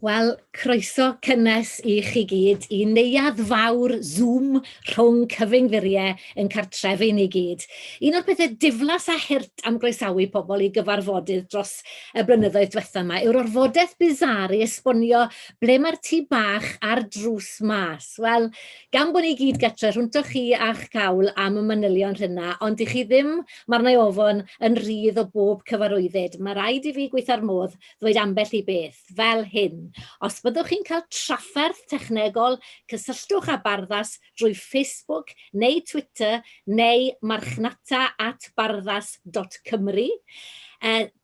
Wel, croeso cynnes i chi gyd i neuadd fawr Zoom rhwng cyfyngfuriau yn cartrefu ni gyd. Un o'r pethau diflas a hirt am groesawu pobl i gyfarfodydd dros y blynyddoedd diwethaf yma yw'r orfodaeth bizar i esbonio ble mae'r tŷ bach a'r drws mas. Wel, gan bod ni gyd gytre rhwntwch chi a'ch cawl am y manylion rhywna, ond i chi ddim, mae'r neu ofon yn rydd o bob cyfarwyddyd. Mae rhaid i fi gweithio'r modd ddweud ambell i beth, fel hyn. Os byddwch chi'n cael trafferth technegol, cysylltwch â Barddas drwy Facebook neu Twitter neu marchnata@barddas.cymru.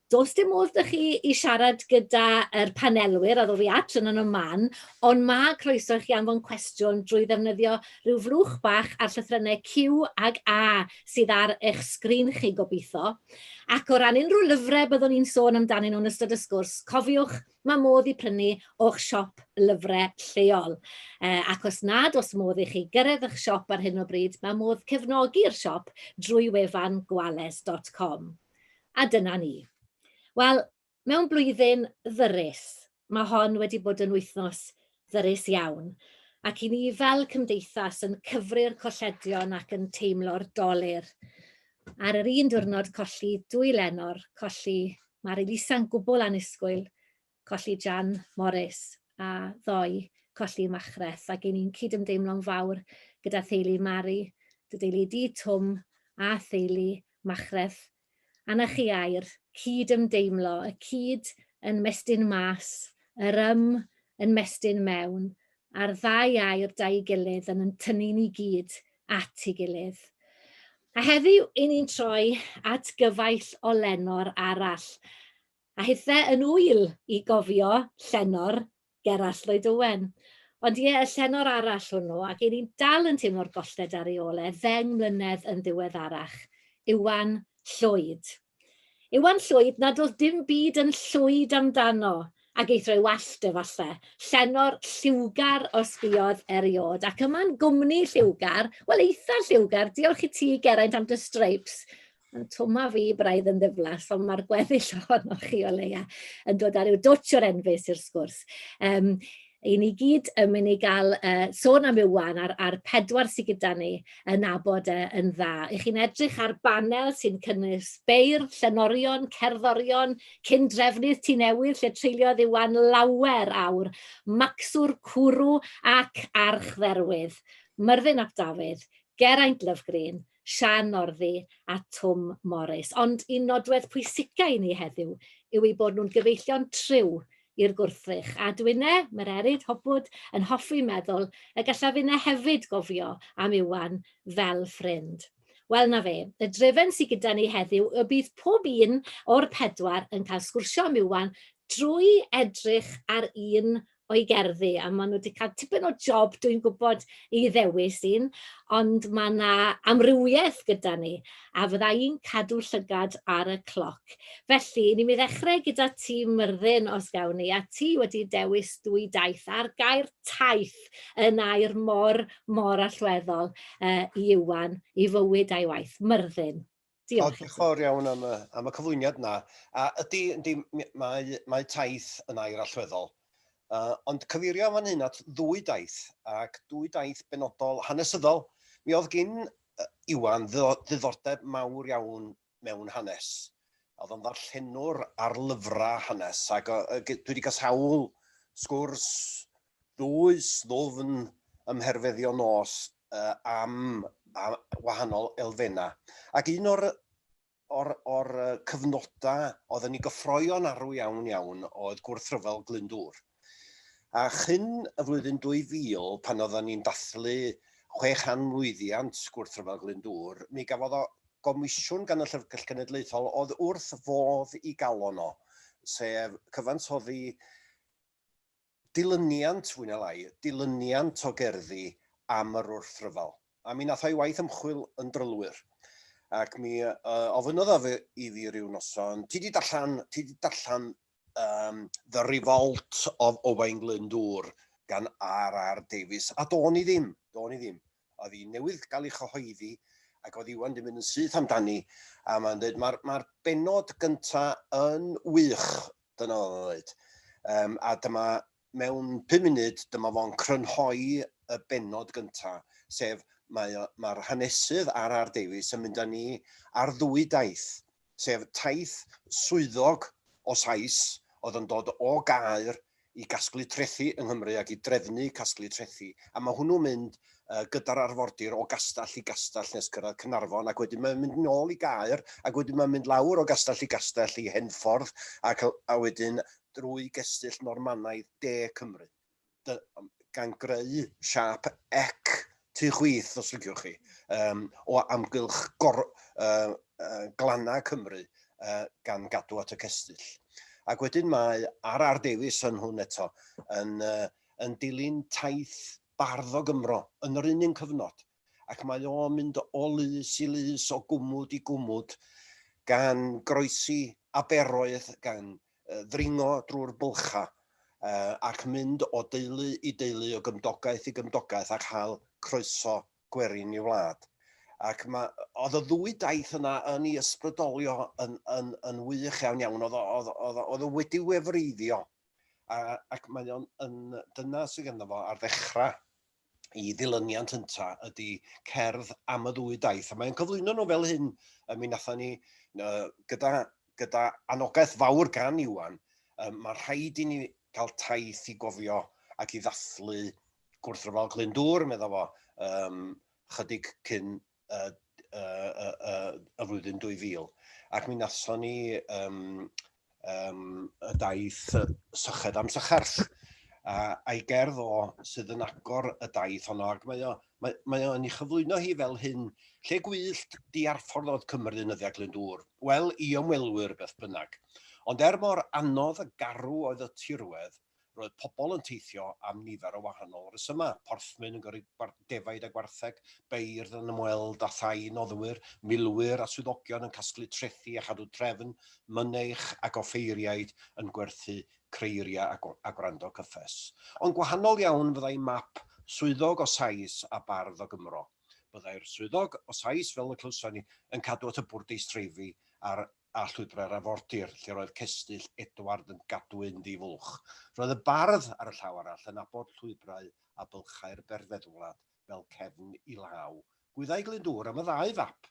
Does dim modd ydych chi i siarad gyda'r panelwyr, a ddod fi at yn y man, ond mae croeso i chi anfon cwestiwn drwy ddefnyddio rhyw flwch bach ar llythrennau Q ag A sydd ar eich sgrin chi gobeithio. Ac o ran unrhyw lyfrau byddwn ni'n sôn amdanyn nhw'n ystod y sgwrs, cofiwch, mae modd i prynu o'ch siop lyfrau lleol. Ac os nad os modd i chi gyrraedd eich siop ar hyn o bryd, mae modd cefnogi'r siop drwy wefan gwales.com. A dyna ni. Wel, mewn blwyddyn ddyrus, mae hon wedi bod yn wythnos ddyrus iawn, ac i ni fel cymdeithas yn cyfri'r colledion ac yn teimlo'r dolir. Ar yr un diwrnod colli 2 lenor, colli Marilisa'n gwbl anusgwyl, colli Sian Morys a ddoi colli Machreth, ac i ni'n cydymdeimlo'n fawr gyda theulu Mari, dy deulu di Twm a theulu Machreth. Anna chi air, cydymdeimlo, y cyd yn mestyn mas, yr yn mestyn mewn, a'r ddau air da'i gilydd yn tynnu ni gyd at ei gilydd. A heddiw, i ni'n troi at gyfaill o lenor arall. A hithau yn wyl i gofio llenor Geraint Lovgreen. Ond ie, y llenor arall hwnnw, ac i ni'n dal yn teimlo'r golled ar ei ole, 10 mlynedd yn ddiweddarach, Iwan Llwyd. Iwan Llwyd nad oedd dim byd yn llwyd amdano, ac eithrio wallt efallai. Llenor lliwgar o sbiodd eriod, ac yma'n gwmni lliwgar, wel eitha lliwgar, diolch i ti Geraint am dy streips. Yn twma fi braidd yn ddiflas, ond mae'r gweddill ohonoch chi o leia yn dod ar ryw dwtch o'r enfys i'r sgwrs. I ni gyd yn mynd i gael sôn am Iwan a'r 4 sydd gyda ni yn nabod yn dda. I chi'n edrych ar banel sy'n cynnwys beir, llenorion, cerddorion, cyn drefnydd tŷ newydd lle treuliodd Iwan lawer awr, macswr cwrw ac archdderwydd. Myrddin ap Dafydd, Geraint Lovgreen, Sian Northey a Twm Morys. Ond un nodwedd pwysicau i ni heddiw yw ei bod nhw'n gyfeillion triw i'r gwrthrych. A dwi'n Mererid Hopwood yn hoffi meddwl y gallaf fyna hefyd gofio am Iwan fel ffrind. Wel na fe, y drefen sydd gyda ni heddiw y bydd pob un o'r 4 yn cael sgwrsio am Iwan drwy edrych ar un o'i gerddi, a maen nhw wedi cael tipyn o job dwi'n gwybod i ddewis un, ond mae yna amrywiaeth gyda ni, a fydda i'n cadw llygad ar y cloc. Felly, ni'n mynd ddechrau gyda ti Myrddin os gawn ni, a ti wedi dewis 2 daith a'r gair taith yn air mor allweddol i Iwan, i fywyd a'i waith. Myrddin. Diolch yn fawr iawn am y cyflwyniad yna. A mae taith yn air allweddol. Ond cyfeirio fan hyn at 2 daith, ac 2 daith benodol hanesyddol. Mi oedd gyn Iwan ddiddordeb mawr iawn mewn hanes. Oedd o'n ddarllenwr ar lyfrau hanes, ac dwi wedi cael sawl sgwrs ddwfn ymherfeddio nos am wahanol elfenna. Ac un o'r cyfnodau oedd yn ei gyffroio'n arw iawn oedd gwrthryfel Glyndŵr. A chyn y flwyddyn 2000, pan oedden ni'n dathlu 600 mlwyddiant gwrthryfel Glyndŵr, mi gafodd o gomisiwn gan y Llyfrgell Genedlaethol oedd wrth fodd i gael ono, sef cyfansoddi dilyniant, fwy na lai, dilyniant o gerddi am yr wrthryfel. A mi nath o'i waith ymchwil yn drylwyr. Ac mi ofynodd o i fi ryw noson, ti di darllan The Revolt of Owain Glyndŵr gan R.R. Davies, a do'n i ddim. Oedd hi newydd gael ei chyhoeddi, ac oedd Iwan di mynd yn syth amdani, a mae'n dweud, mae'r benod gyntaf yn wych, dyna oedd o'n dweud. A dyma mewn 5 munud, dyma fo'n crynhoi y benod gyntaf, sef mae'r hanesydd a'r Davies yn mynd â ni ar 2 daith, sef taith swyddog o Sais, oedd yn dod o Gaer i gasglu trethu yng Nghymru ac i drefnu casglu trethu. A mae hwnnw'n mynd gyda'r arfordir o Gastell i Gastell nes gyrraedd Caernarfon, ac wedyn mae'n mynd nôl i Gaer, ac wedyn mae'n mynd lawr o Gastell i Gastell i Henffordd, a wedyn drwy gestyll Normanaidd De Cymru. Gan greu siap ec tu chwith, os liciwch chi, o amgylch glanna Cymru gan gadw at y cestyll. Ac wedyn mae ar Davies yn hwn eto yn dilyn taith bardd o Gymro yn yr un cyfnod. Ac mae o'n mynd o lys i lys, o gwmwd i gwmwd, gan groesi aberoedd, gan ddringo drwy'r bylcha, ac mynd o deulu i deulu, o gymdogaeth i gymdogaeth, a chael croeso gwerin i wlad. Ac oedd y 2 daith yna yn ei ysbrydolio yn wych iawn iawn, oedd o wedi wefreiddio. Ac mae o'n, dyna sydd ganddo fo ar ddechrau i ddilyniant hynta ydy cerdd am y 2 daith. A mae'n cyflwyno nhw fel hyn, mi nathon ni, gyda anogaeth fawr gan Iwan, mae rhaid i ni gael taith i gofio ac i ddathlu gwrthryfel Glyndŵr, meddwl fo, chydig cyn y flwyddyn 2000. Ac mi nathon ni y daith Syched am Sycharth, a'i gerdd o sydd yn agor y daith honno, ac mae o'n ei chyflwyno hi fel hyn, lle gwyllt diarffordd oedd Cymru yn yddiau Glyndŵr. Wel, i ymwelwyr beth bynnag. Ond mor anodd y garw oedd y tirwedd, roedd pobl yn teithio am nifer o wahanol resymau. Porthmyn yn gyrru defaid a gwartheg, beirdd yn ymweld a thai noddwyr, milwyr a swyddogion yn casglu trethu a chadw trefn, myneich ac offeiriaid yn gwerthu creiria a gwrando cyffes. Ond gwahanol iawn fyddai map swyddog o Sais a bardd o Gymro. Byddai'r swyddog o Sais, fel y clywson ni, yn cadw at y bwrdeistreffu a llwybrau'r arfordir, lle roedd cestyll Edward yn gadw ynddi fwlch. Roedd y bardd ar y llaw arall yn abod llwybrau a bylchau'r berfeddwlad fel cefn i law. Gwyddai Glyndŵr am y 2 fap,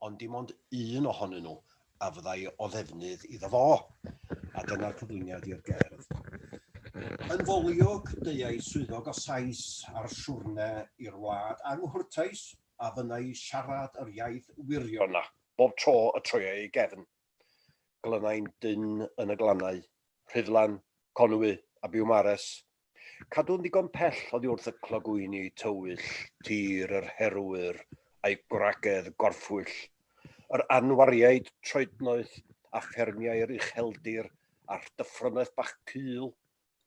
ond dim ond un ohonyn nhw a fyddai o ddefnydd iddo fo. A dyna'r cyflwyniad i'r gerdd. Yn foliog, deuai swyddog o Sais a'r siwrne i'r wlad anghwrtais a fynnai siarad yr iaith wiriona, bob tro y troiau ei gefn. Glynau'n dyn yn y glannau, Rhyddlan, Conwy a Biwmares. Cadw'n ddigon pell oddi wrth y clogwyni tywyll, tir yr herwyr a'i gwragedd gorffwyll. Yr anwariaid troednoeth a ffermiau'r ucheldir a'r dyffrynaeth bach cul,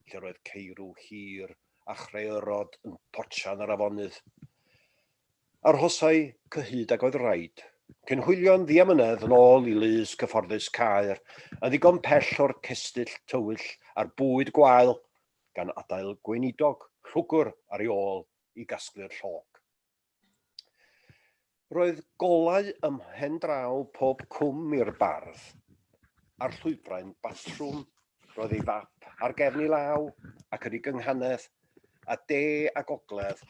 lle roedd ceirw hir a chreyrod yn potsian ar afonydd. Arhosai cyhyd ag oedd rhaid. Cynhwylio'n ddiamynedd yn ôl i lys cyfforddus Caer, yn ddigon pell o'r cestyll tywyll a'r bwyd gwael, gan adael gweinidog llwgwr ar ei ôl i gasglu'r llog. Roedd golau ymhen draw pob cwm i'r bardd. Ar llwybrau'n batrwm, roedd ei fap ar gefn i law ac yr ei gynghanedd, a de a gogledd,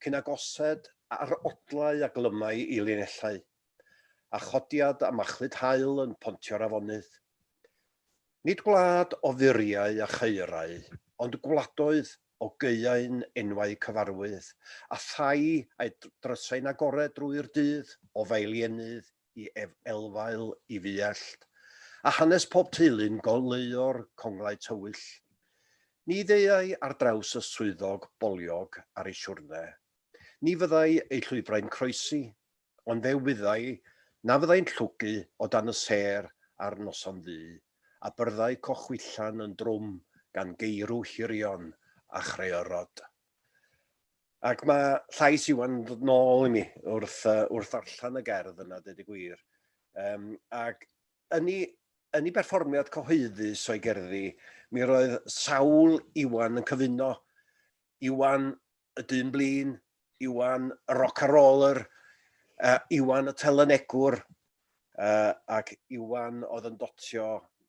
cyn agosed ar odlau a glymau i linellau, a chodiad a machlud haul yn pontio'r afonydd. Nid gwlad o furiau a cheirau, ond gwladoedd o geuain enwau cyfarwydd, a thai a'i drysau'n agored drwy'r dydd o feilienydd i elfael i fiallt, a hanes pob teulu'n goleuo'r conglau tywyll. Ni ddeuai ar draws y swyddog boliog ar ei siwrne. Ni fyddai ei llwybrau'n croesi, ond fe wyddai na fyddai'n llwgu o dan y ser ar noson ddu, a byrddau cochwyllan yn drwm gan geirw hirion a chreyrod. Ac mae llais Iwan dod nôl i mi wrth ddarllen y gerdd yna, deud y gwir. Ac yn ei berfformiad cyhoeddus o'i gerddi, mi roedd sawl Iwan yn cyfuno. Iwan y dyn blin, Iwan y rock and roller, Iwan y telenegwr, ac Iwan oedd yn dotio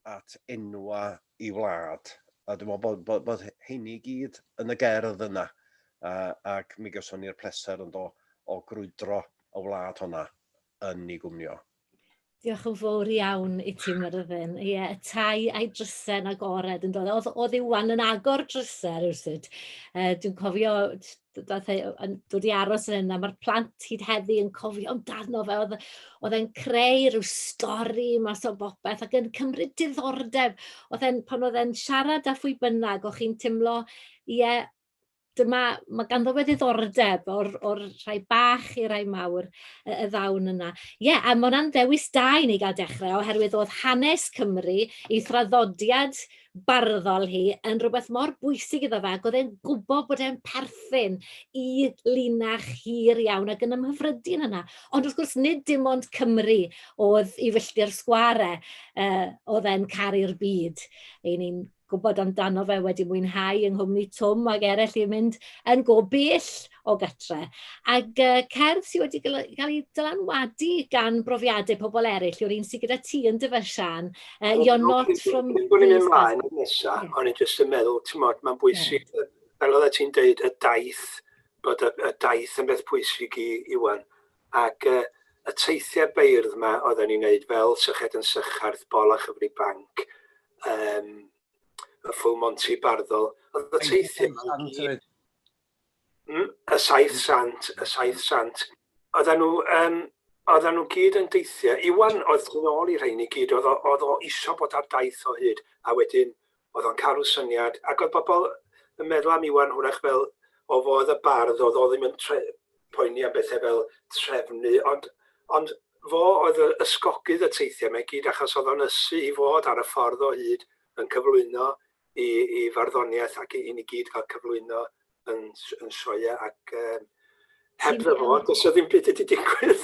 at enwa i wlad. A dwi'n meddwl bod hyn i gyd yn y gerdd yna. Ac mi gyson ni'r pleser yn o grwydro o wlad honna yn ei gwmnio. Diolch yn fawr iawn i ti, Myrddin. Ie, y tai a'i drysau yn agored yn dod. Oedd Iwan yn agor drysau rhywsyd. Dwi'n cofio dod i aros yn yna. Mae'r plant hyd heddi yn cofio amdano fe. Oedd e'n creu rhyw stori mas o bopeth ac yn cymryd diddordeb. Pan oedd e'n siarad â phwy bynnag, o'ch chi'n teimlo, ie, mae ganddo fe ddiddordeb o'r rhai bach i rai mawr y ddawn yna. Ie, a mae hwnna'n ddewis da i ni gael dechrau, oherwydd oedd hanes Cymru, ei thraddodiad barddol hi, yn rhywbeth mor bwysig iddo fe, ac oedd e'n gwybod bod e'n perthyn i linach hir iawn ac yn ymhyfrydu yna. Ond wrth gwrs, nid dim ond Cymru oedd i fyllti'r sgwarau, oedd e'n caru'r byd. Ein ni'n gwybod amdano fe wedi mwynhau yng Nghwmni Twm ac eraill i'n mynd yn go bell o gytre. Ac cerdd sydd wedi cael ei dylanwadu gan brofiadau pobl eraill, yw'r un sydd gyda ti yn dyfer, Sian. You're not from... Dwi'n mynd ymlaen yn nesaf, ond i'n jyst yn meddwl, mae'n bwysig, fel oedd ti'n dweud, y daith, bod y daith yn beth pwysig i Iwan. Ac y teithiau beirdd yma oedden ni'n gwneud fel Syched yn Sycharth, Bol a Chyfri Banc, y Ffwl Monti Barddol, oedd y teithiau y saith sant, oedden nhw gyd yn deithiau. Iwan oedd yn ôl i rhain i gyd, oedd o isio bod ar daith o hyd, a wedyn oedd o'n cael syniad, ac oedd bobl yn meddwl am Iwan hwnnw fel o fodd y bardd, oedd o ddim yn poeni am bethau fel trefnu, ond fo oedd ysgogydd y teithiau mae gyd, achos oedd o'n ysu i fod ar y ffordd o hyd yn cyflwyno i farddoniaeth ac i ni gyd cael cyflwyno yn sioia ac heb fo, does o ddim byd wedi digwydd.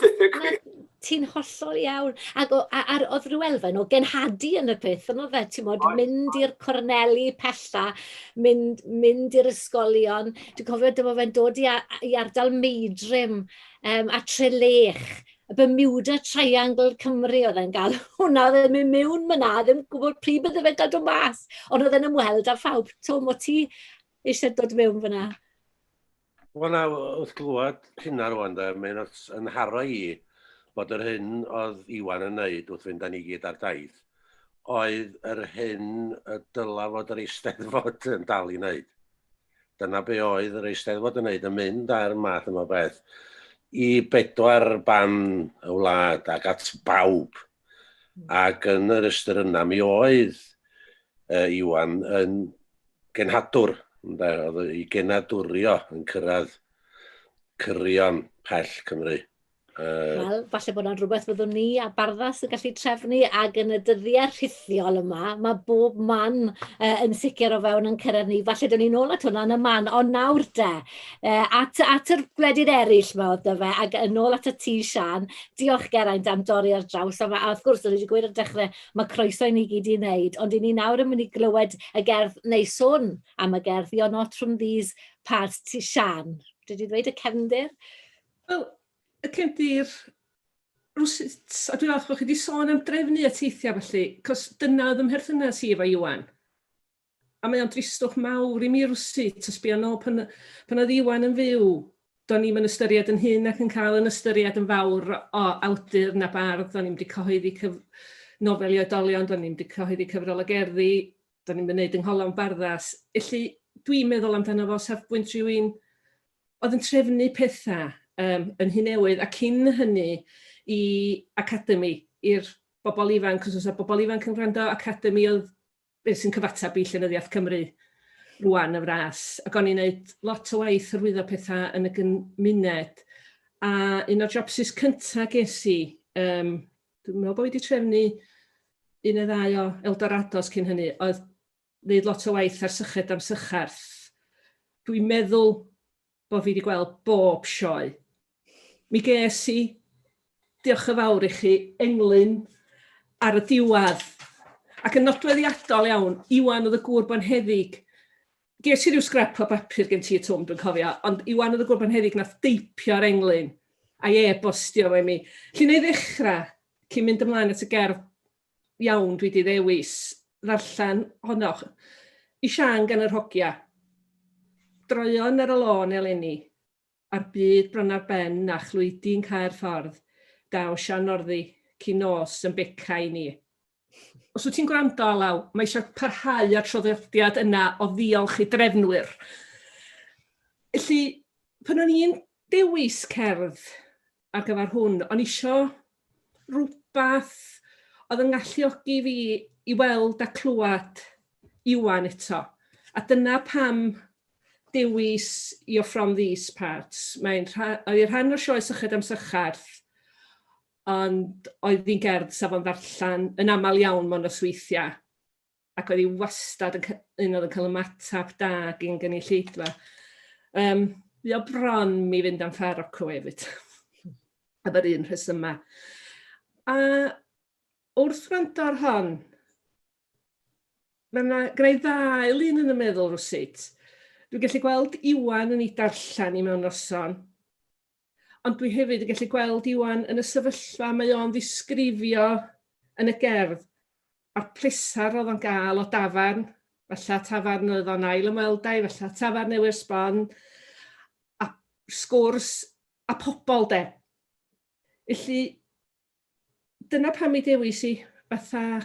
Ti'n hollol iawn. Ac oedd rhyw elfen o genhadu yn y peth, ond oedd e, ti'n modd, mynd i'r corneli pella, mynd i'r ysgolion. Dwi'n cofio dyma fe'n dod i ardal Meidrym a Trelech, y Bermuda Triangle Cymru oedd e'n gael. Hwna oedd e'n mynd mewn myna, ddim gwybod pryd bydde fe'n gadw mas. Ond oedd e'n ymweld â phawb. Tom, o ti eisiau dod mewn fyna? Wel na, wrth glwad hynna rwan, mae'n yn haro i bod yr hyn oedd Iwan yn neud wrth fynd â ni gyd ar daith, oedd yr hyn y dyla fod yr Eisteddfod yn dal i wneud. Dyna be oedd yr Eisteddfod yn wneud, yn mynd ar math yma beth i 4 ban y wlad ac at bawb. Ac yn yr ystyr yna, mi oedd Iwan yn genhadwr, oedd i genadwrio yn cyrraedd cyrion pell Cymru. Wel, falle bod yna'n rhywbeth fyddwn ni a Barddas yn gallu trefnu, ac yn y dyddiau rhithiol yma, mae bob man yn sicr o fewn yn cyrraedd ni. Falle dyn ni nôl at hwnna yn y man, ond nawr de, at yr gwledydd eraill yma oedd dy fe, ac yn ôl at y ti, Sian, diolch Geraint am dorri ar draws, a wrth gwrs, dyn ni wedi gweud ar dechrau, mae croeso i ni gyd i wneud, ond i ni nawr yn mynd i glywed y gerdd, neu sôn am y gerdd, You're not from these parts, ti, Sian. Did i ddweud y cefndir? Wel, y cefndir, rwsut, a dwi'n falch bod chi wedi sôn am drefnu a teithiau felly, cos dyna oedd ymherthynas i efo Iwan. A mae o'n dristwch mawr i mi rwsut, os bian o pan oedd Iwan yn fyw, do'n ni'n ystyried yn hyn ac yn cael yn ystyried yn fawr o awdur na bardd, do'n ni'n wedi cyhoeddi nofel i oedolion, do'n ni'n wedi cyhoeddi cyfrol o gerddi, do'n ni'n mynd yn ngholon Barddas. Felly dwi'n meddwl amdano fo safbwynt rhywun oedd yn trefnu pethau yn hyn newydd, ac cyn hynny i academi, i'r bobl ifanc, cos oes bobl ifanc yn gwrando, academi oedd beth sy'n cyfatab i Llenyddiaeth Cymru rwan y fras. Ac o'n i'n gwneud lot o waith hyrwyddo pethau yn y gymuned. A un o'r jobsys cyntaf ges i, dwi'n meddwl bod wedi trefnu un neu ddau o Eldorados cyn hynny, oedd wneud lot o waith ar Syched am Sycharth. Dwi'n meddwl bod fi wedi gweld bob sioe. Mi ges i, diolch yn fawr i chi, englyn ar y diwadd. Ac yn nodweddiadol iawn, Iwan oedd y gŵr bonheddig. Ges i ryw sgrap o bapur gen ti y Twm, dwi'n cofio, ond Iwan oedd y gŵr bonheddig nath deipio'r englyn a'i e-bostio fe mi. Lly neu ddechrau, cyn mynd ymlaen at y gerdd iawn dwi wedi ddewis, ddarllen honno. i Sian gan yr hogia. Droion ar y lôn eleni, a'r byd bron ar ben a chlwydi'n cael ffordd, daw Sian Northey, cyn nos yn beca i ni. Os wyt ti'n gwrando alaw, mae eisiau parhau ar traddodiad yna o ddiolch i drefnwyr. Felly, pan o'n i'n dewis cerdd ar gyfer hwn, o'n isio rhywbeth oedd yn galluogi fi i weld a clywed Iwan eto. A dyna pam dewis You're From These Parts. Oedd i'n rhan o'r sioe Syched am Sycharth, ond oedd hi'n gerdd safon ddarllen yn aml iawn mewn osweithiau. Ac oedd hi wastad un oedd yn cael ymateb da gyn gynulleidfa. Fi o bron mi fynd am Ffarocco hefyd. Efo'r un rhesymau. A wrth gwrando ar hon, gwneud ddau lun yn y meddwl rwsyd. Dwi'n gallu gweld Iwan yn ei darllen i mewn noson, ond dwi hefyd yn gallu gweld Iwan yn y sefyllfa mae o'n ddisgrifio yn y gerdd a'r plesar oedd o'n gael o dafarn, falle tafarn oedd o'n ail ymweldau, falle tafarn newydd sbon, a sgwrs a pobl de. Felly, dyna pam i dewis i fatha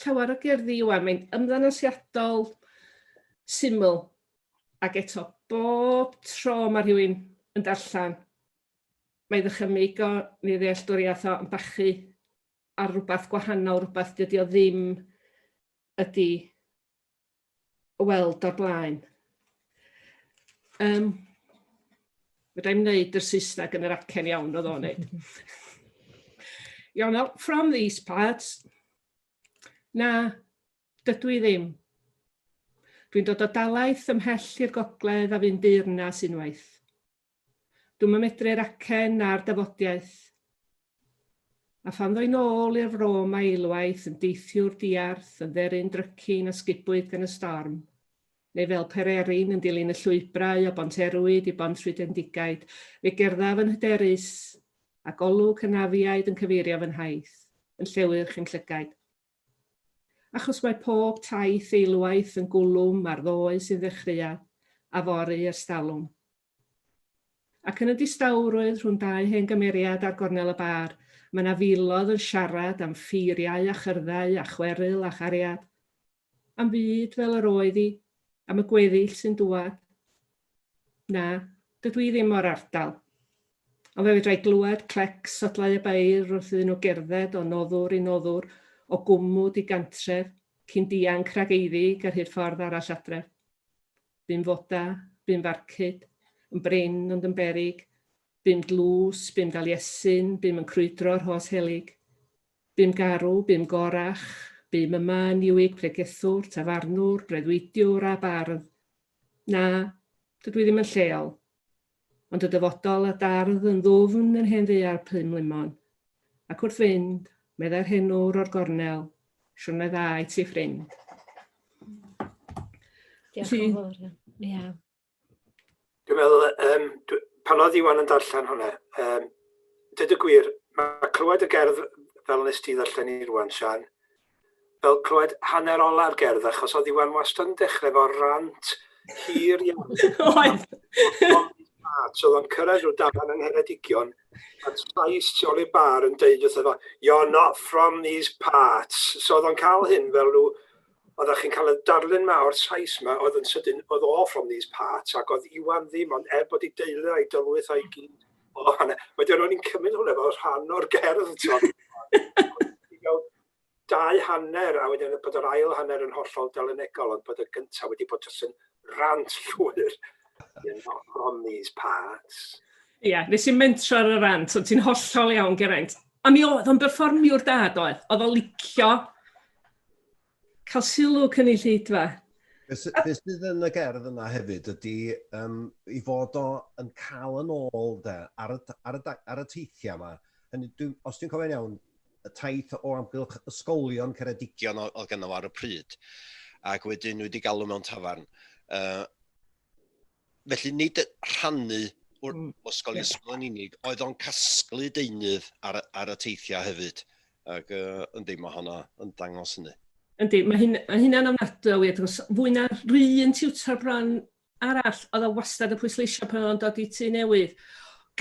llawer o gerddi Iwan, mae'n ymddangosiadol syml, ac eto bob tro mae rhywun yn darllen, mae ddychymig o neu ddealltwriaeth o yn bachu ar rhywbeth gwahanol, rhywbeth dydy o ddim ydy weld o'r blaen. Fydda'i'n wneud yr Saesneg yn yr acen iawn oedd o'n wneud. You're from these parts. Na, dydw i ddim. Dwi'n dod o dalaith ymhell i'r gogledd a fi'n deyrnas unwaith. Dwi'n medru'r acen a'r dafodiaeth. A phan ddoi nôl i'r fro mailwaith yn deithiwr diarth, yn dderyn drycyn a sgubwyd gan y storm, neu fel pererin yn dilyn y llwybrau o Bonterwyd i Bont Rhydendigaid, fe gerddaf yn hyderus, a golwg hynafiaid yn cyfeirio fy nhaith, yn llewyrch yn llygaid. Achos mae pob taith eilwaith yn gwlwm ar ddoe sy'n ddechreuad, a fori ers talwm. Ac yn y distawrwydd rhwng dau hen gymeriad ar gornel y bar, mae yna filodd yn siarad am ffeiriau a chyrddau a chweryl a chariad. Am fyd fel yr oedd hi, am y gweddill sy'n dŵad. Na, dydw i ddim o'r ardal. Ond fe fedrai glywed clec sodlau y beir wrth iddyn nhw gerdded o noddwr i noddwr, o gwmwd i gantref, cyn dianc rhag eiddig ar hyd ffordd arall adref. Bu'n foda, bu'n farcud, yn bryn ond yn berig, bu'n dlws, bu'n daliesyn, bu'n yn crwydro'r hos helig, bu'n garw, bu'n gorach, bu'n yma yn iwig pregethwr, tafarnwr, breuddwydiwr a bardd. Na, dydw i ddim yn lleol, ond y dyfodol a dardd yn ddwfn yn hen ddear Plym Limon, ac wrth fynd, meddai'r henwr o'r gornel, siwrna dda i ti ffrind. Diolch yn fawr. Ie. Dwi'n meddwl, pan oedd Iwan yn darllen hwnna, dyd y gwir, mae clywed y gerdd fel nes ti ddarllen i rwan, Sian, fel clywed hanner ola'r gerdd, achos oedd Iwan wastad yn dechrau fo rant hir iawn. Oedd. So oedd o'n cyrraedd rhyw dafarn yng Ngheredigion, a trais tu ôl i'r bar yn deud wrtho fo, you're not from these parts. So oedd o'n cael hyn fel rhyw, oedd chi'n cael y darlun ma o'r sais ma, oedd yn sydyn, oedd o from these parts, ac oedd Iwan ddim, ond bod i deulu a'i dylwyth a'i gyd o hana. Wedyn o'n i'n cymryd hwnna fel rhan o'r gerdd. I gael dau hanner, a wedyn bod yr ail hanner yn hollol delynegol, ond bod y gyntaf wedi bod jyst yn rant llwyr. You're not from these parts. Ie, nes i'n mentro ar y rant, ond ti'n hollol iawn, Geraint. A mi oedd o'n berfformiwr da, oedd o'n licio cael sylw cynulleidfa. Be sydd yn y gerdd yna hefyd ydy i fod o yn cael yn ôl de, ar y teithiau yma. Os dwi'n cofio'n iawn, y taith o amgylch ysgolion Ceredigion oedd gennym ar y pryd, ac wedyn wedi galw mewn tafarn. Felly nid rhannu o'r ysgol yn unig, oedd o'n casglu deunydd ar y teithiau hefyd, ac yn deimlo honna yn dangos hynny. Yndi, mae hynna'n ofnadwy o wir. Fwy na rhan tiwtor bron arall, oedd o wastad y pwysleisio pan oedd o'n dod i tŷ newydd.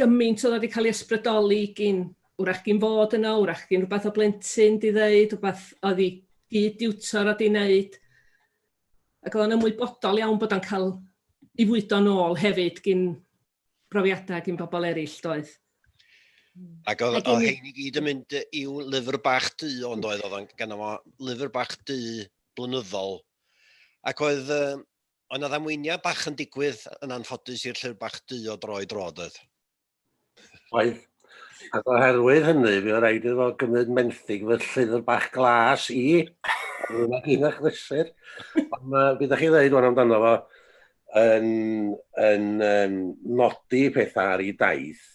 Gymaint oedd wedi cael ei ysbrydoli gyn, wrach gyn fod yno, wrach gyn rhywbeth o blentyn di ddeud, rhywbeth oedd i gyd-diwtor oedd i wneud. Ac oedd o'n ymwybodol iawn bod o'n cael ei fwydo nôl hefyd gyn brofiadau gyn bobl eraill, doedd. Ac oedd hein i gyd yn mynd i'w lyfr bach du, ond oedd o'n gan efo lyfr bach du blynyddol. Ac oedd yna ddamweiniad bach yn digwydd yn anffodus i'r llyfr bach du o dro i drodd oedd. Oedd. Ac oherwydd hynny, fi o rhaid iddo gymryd menthyg fy llyfr bach glas i. Yna gyn eich ddysur. Ond beth ydych chi ddweud o'n amdano fo yn nodi pethau ar ei daith.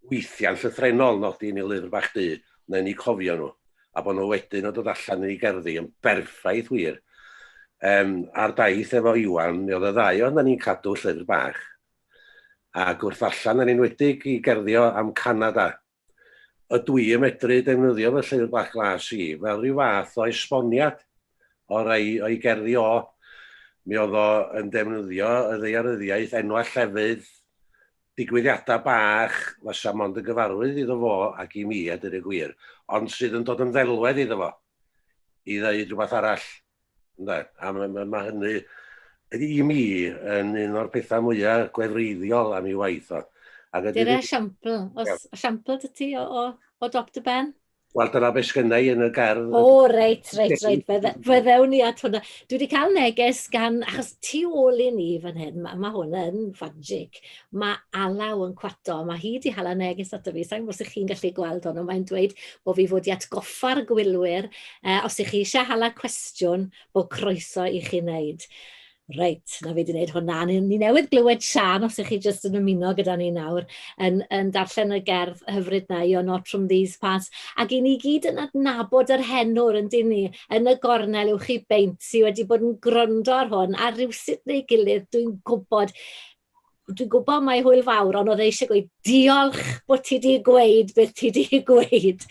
Weithiau'n llythrenol nodi yn ei lyfr bach du, neu ni cofio nhw. A bod nhw wedyn o dod allan yn ei gerddi yn berffaith wir. Ar daith efo Iwan, mi oedd y ddau ond ni'n cadw llyfr bach. Ac wrth allan yn enwedig i gerddio am Canada. Ydw i yn medru defnyddio fy llyfr bach glas i fel rhyw fath o esboniad o'i gerddi o. Mi oedd o yn defnyddio y ddaearyddiaeth enwau llefydd, digwyddiadau bach, fasa mond y gyfarwydd iddo fo ac i mi a dyr y gwir, ond sydd yn dod yn ddelwedd iddo fo i ddeud rhywbeth arall. A mae hynny i mi yn un o'r pethau mwyaf gwefreiddiol am ei waith o. Dyna esiampl. Oes esiampl dy ti o dop dy ben? Wel, dyna beth sgynnau yn y gerdd. O, reit. Fyddewn ni at hwnna. Dwi wedi cael neges gan, achos tu ôl i ni fan hyn, mae hwnna yn ffagic. Mae Alaw yn cwato, mae hi wedi hala neges ato fi. Sa'n gwybod os ych chi'n gallu gweld hwnnw, mae'n dweud bod fi fod i atgoffa'r gwylwyr, os ych chi eisiau hala cwestiwn, bod croeso i chi wneud. Reit, na fi wedi gwneud hwnna. Ni newydd glywed Sian, os ych chi jyst yn ymuno gyda ni nawr, yn darllen y gerdd hyfryd na, You're Not From These Parts. Ac i ni gyd yn adnabod yr henwr yn dyn ni, yn y gornel uwch i beint sydd wedi bod yn gryndo ar hwn, a rhywsut neu gilydd dwi'n gwybod mai hwyl fawr, ond oedd eisiau gweud diolch bod ti wedi gweud beth ti wedi gweud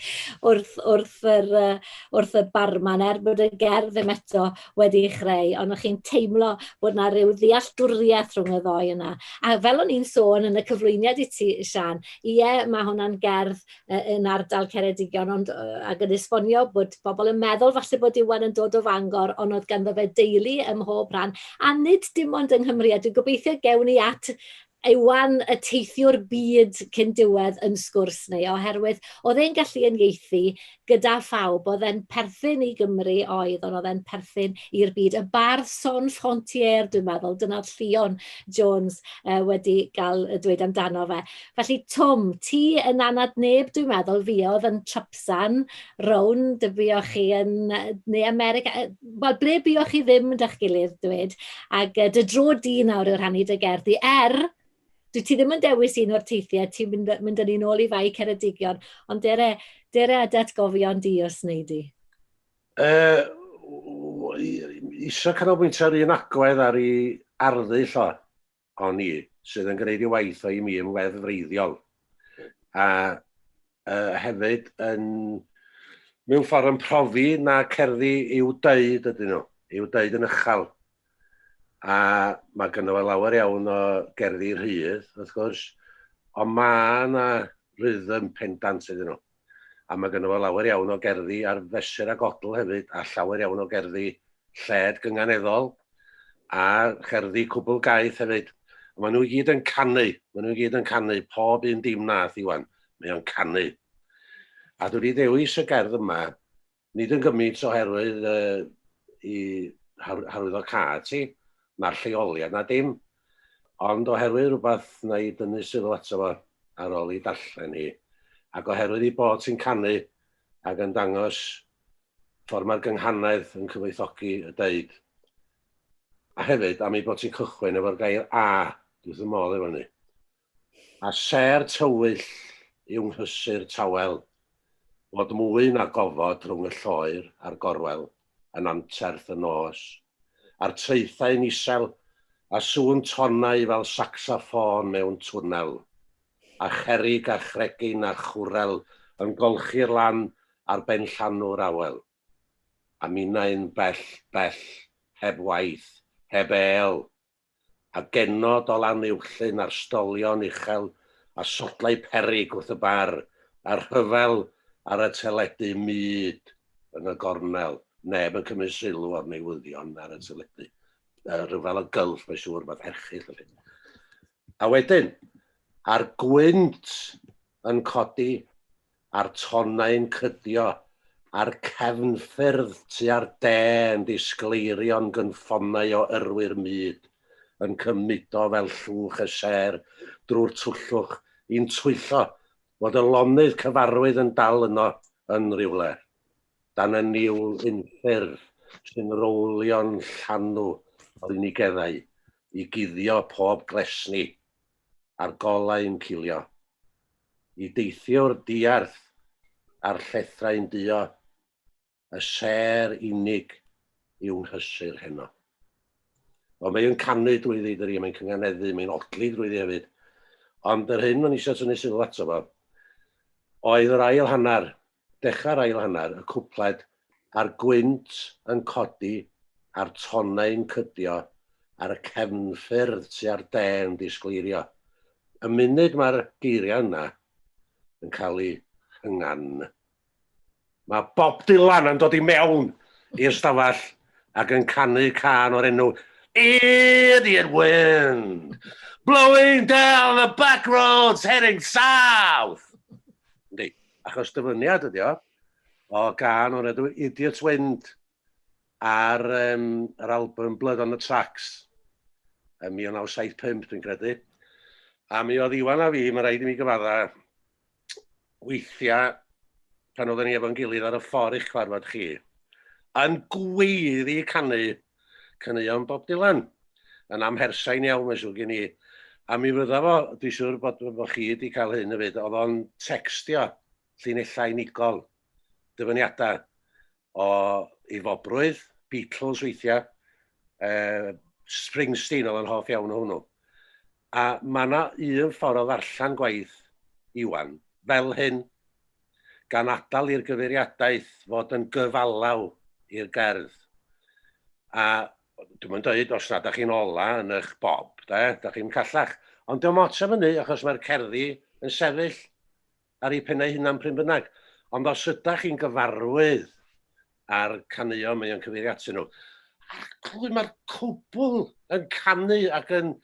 wrth y barman bod y gerdd ddim eto wedi chreu, ond o'ch chi'n teimlo bod yna rhyw ddealltwriaeth rhwng y ddoi yna. A fel o'n i'n sôn yn y cyflwyniad i ti, Sian, mae hwnna'n gerdd yn ardal Ceredigion, ac yn esbonio bod bobl yn meddwl falle bod Iwan yn dod o Fangor, ond oedd ganddo fe deulu ym mhob rhan. A nid dim ond yng Nghymru, a dwi'n gobeithio gewn ni at Iwan y teithiwr byd cyn diwedd yn sgwrs neu, oherwydd oedd e'n gallu uniaethu gyda phawb, oedd e'n perthyn i Gymru oedd, ond oedd e'n perthyn i'r byd. Y bardd Son Frontier, dwi'n meddwl, dyna'r Llion Jones wedi cael dweud amdano fe. Felly, Twm, ti yn anad neb, dwi'n meddwl, fi oedd yn Trapsan, rown, buoch chi yn, neu America, wel, ble buoch chi ddim yn dych gilydd, dweud, ac dy dro di nawr yw'r rhannu dy gerddi, dwi ti ddim yn dewis un o'r teithiau, ti'n mynd yn un ôl i fai Ceredigion, ond dere datgofion di os wneud di? Isio canolbwyntio ar un agwedd ar ei arddull o ni, sydd yn gwneud i waith o i mi yn weddfreiddiol. A hefyd, mewn ffordd yn profi na cerddi i'w dweud ydyn nhw, i'w dweud yn uchel. A mae gynno fe lawer iawn o gerddi rhydd, wrth gwrs, ond mae yna rhythm pendant ydyn nhw. A mae gynno fe lawer iawn o gerddi ar fesur a godl hefyd, a llawer iawn o gerddi lled gynganeddol, a cherddi cwbl gaeth hefyd. Mae nhw gyd yn canu, pob un dim nath Iwan, mae o'n canu. A dwi wedi dewis y gerdd yma, nid yn gymaint oherwydd i harwyddo cad ti, na'r lleoliad na dim, ond oherwydd rhywbeth na i dynnu sylw ato fo ar ôl i darllen hi, ac oherwydd i bod sy'n canu ac yn dangos ffordd mae'r gynghanaeth yn cyfoethogi y deud. A hefyd, am ei bod sy'n cychwyn efo'r gair a, dwi'n ddim modd efo ni. A ser tywyll i'w nghysu'r tawel, bod mwy na gofod rhwng y lloer a'r gorwel yn anterth y nos, a'r traethau'n isel a sŵn tonau fel saxoffon mewn twnnel, a cherig a chregin a chwrel yn golchi'r lan ar ben llanw'r awel. a minnau'n bell, heb waith, heb el, a genod o lan uwchlyn ar stolion uchel, a sodlau perig wrth y bar, a'r rhyfel ar y teledu myd yn y gornel. Neb yn cymryd sylw o'r newyddion ar y teledu. Rhyfel y gylf, mae'n siŵr, mae'n erchill. A wedyn, a'r gwynt yn codi, a'r tonau'n cydio, a'r cefnffyrdd tua'r de yn disgleirio'n gynffonau o yrwyr myd, yn cymudo fel llwch y ser drwy'r twllwch i'n twyllo fod y lonydd cyfarwydd yn dal yno yn rywle. Dan y niwl unffyrdd sy'n rowlio'n llanw o'r unigeddau i guddio pob glesni a'r golau'n cilio. I deithio'r diarth a'r llethrau'n dio, y ser unig yw'n hysur heno. O, mae'n canu drwyddi, dyri, mae'n cynganeddu, mae'n odli drwyddi hefyd. Ond yr hyn o'n eisiau tynnu sylw ato fo, oedd yr ail hanner, dechrau'r ail hanner, y cwpled, a'r gwynt yn codi, a'r tonau'n cydio, a'r cefnffyrdd tua'r de yn disgleirio. Y munud mae'r geiriau yna yn cael ei hyngan. Mae Bob Dylan yn dod i mewn i'r stafell ac yn canu can o'r enw Idiot Wind, blowing down the back roads heading south. Yndi, achos dyfyniad ydi o gan o'r enw Idiot Wind ar yr album Blood on the Tracks yn 1975, dwi'n credu. A mi oedd Iwan a fi, mae rhaid i mi gyfadda, weithiau pan oedden ni efo'n gilydd ar y ffordd i'ch cyfarfod chi, yn gweiddi caneuon Bob Dylan, yn amhersain iawn, mae'n siŵr gen i. A mi fydda fo, dwi'n siŵr bod chi wedi cael hyn y fyd, oedd o'n textio llinellau unigol, dyfyniadau o Ifobrwydd, Beatles weithiau, Springsteen oedd yn hoff iawn o hwnnw. A mae yna un ffordd o ddarllen gwaith Iwan, fel hyn, gan adael i'r gyfeiriadaeth fod yn gyfalaw i'r gerdd. A dwi'n mynd dweud, os na, da chi'n ola yn eich bob, da chi'n callach. Ond dwi'n moto fyny, achos mae'r cerddi yn sefyll ar ei pennau hunan pryn bynnag. Ond os ydych chi'n gyfarwydd ar caneuon mae'n cyfeirio atyn nhw, mae'r cwbl yn canu ac yn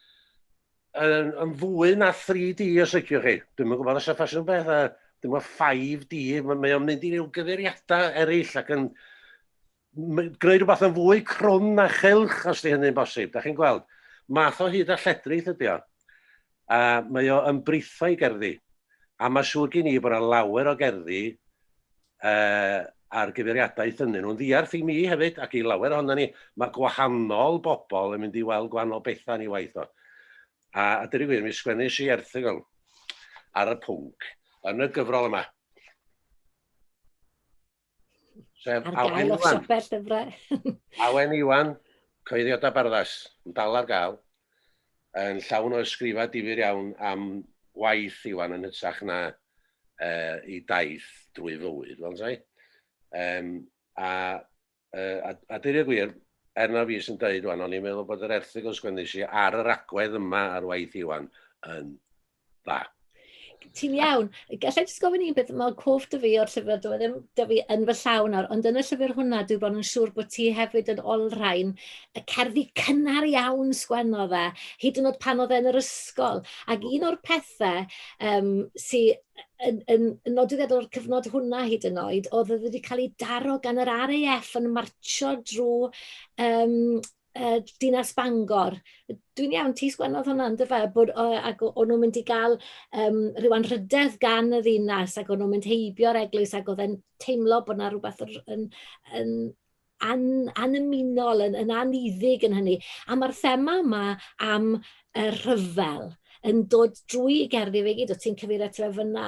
fwy na 3D os ydych chi. Dwi'n gwybod os ydych chi'n beth, dwi'n gwybod 5D, mae'n mynd i ryw gyfeiriadau eraill ac yn greu rhywbeth yn fwy crwn na chylch os di hynny'n bosib. Da chi'n gweld, math o hyd a lledrith ydi o. A mae o yn britho i gerddi. A mae siŵr gen i bod y lawer o gerddi a'r gyfeiriadaeth ynny nhw'n ddiarth i mi hefyd ac i lawer ohono ni. Mae gwahanol bobl yn mynd i weld gwahanol bethau ni waith o. A dyri gwir, mi sgwennu si erthygl ar y pwnc yn y gyfrol yma. Sef Awen Iwan. Awen Iwan, Coeddiad a Barddas, yn dal ar gael, yn llawn o ysgrifa difyr iawn am waith Iwan yn hytrach na i daith drwy fywyd, fel sai. A dyr y gwir, na fi sy'n dweud wan, o'n i'n meddwl bod yr erthygl sgwennu si ar yr agwedd yma ar waith Iwan yn dda. Ti'n iawn. Gallai jyst gofyn un beth, mae cof dy fi o'r llyfr, ddim dy fi yn fy llawn nawr, ond yn y llyfr hwnna, dwi'n bod yn siŵr bod ti hefyd yn olrhain y cerddi cynnar iawn sgwennodd e, hyd yn oed pan oedd e'n yr ysgol. Ac un o'r pethau sy'n nodwedd o'r cyfnod hwnna hyd yn oed, oedd wedi cael ei daro gan yr RAF yn marcho drwy dinas Bangor. Dwi'n iawn, ti sgwennodd hwnna yn dyfa, ac o'n nhw'n mynd i gael rhyw anrhydedd gan y ddinas, ac o'n nhw'n mynd heibio'r eglwys, ac oedd e'n teimlo bod yna rhywbeth yn anymunol, yn aniddig yn hynny. A mae'r thema yma am y rhyfel yn dod drwy i gerddi fe gyd, o ti'n cyfeirio at fyna.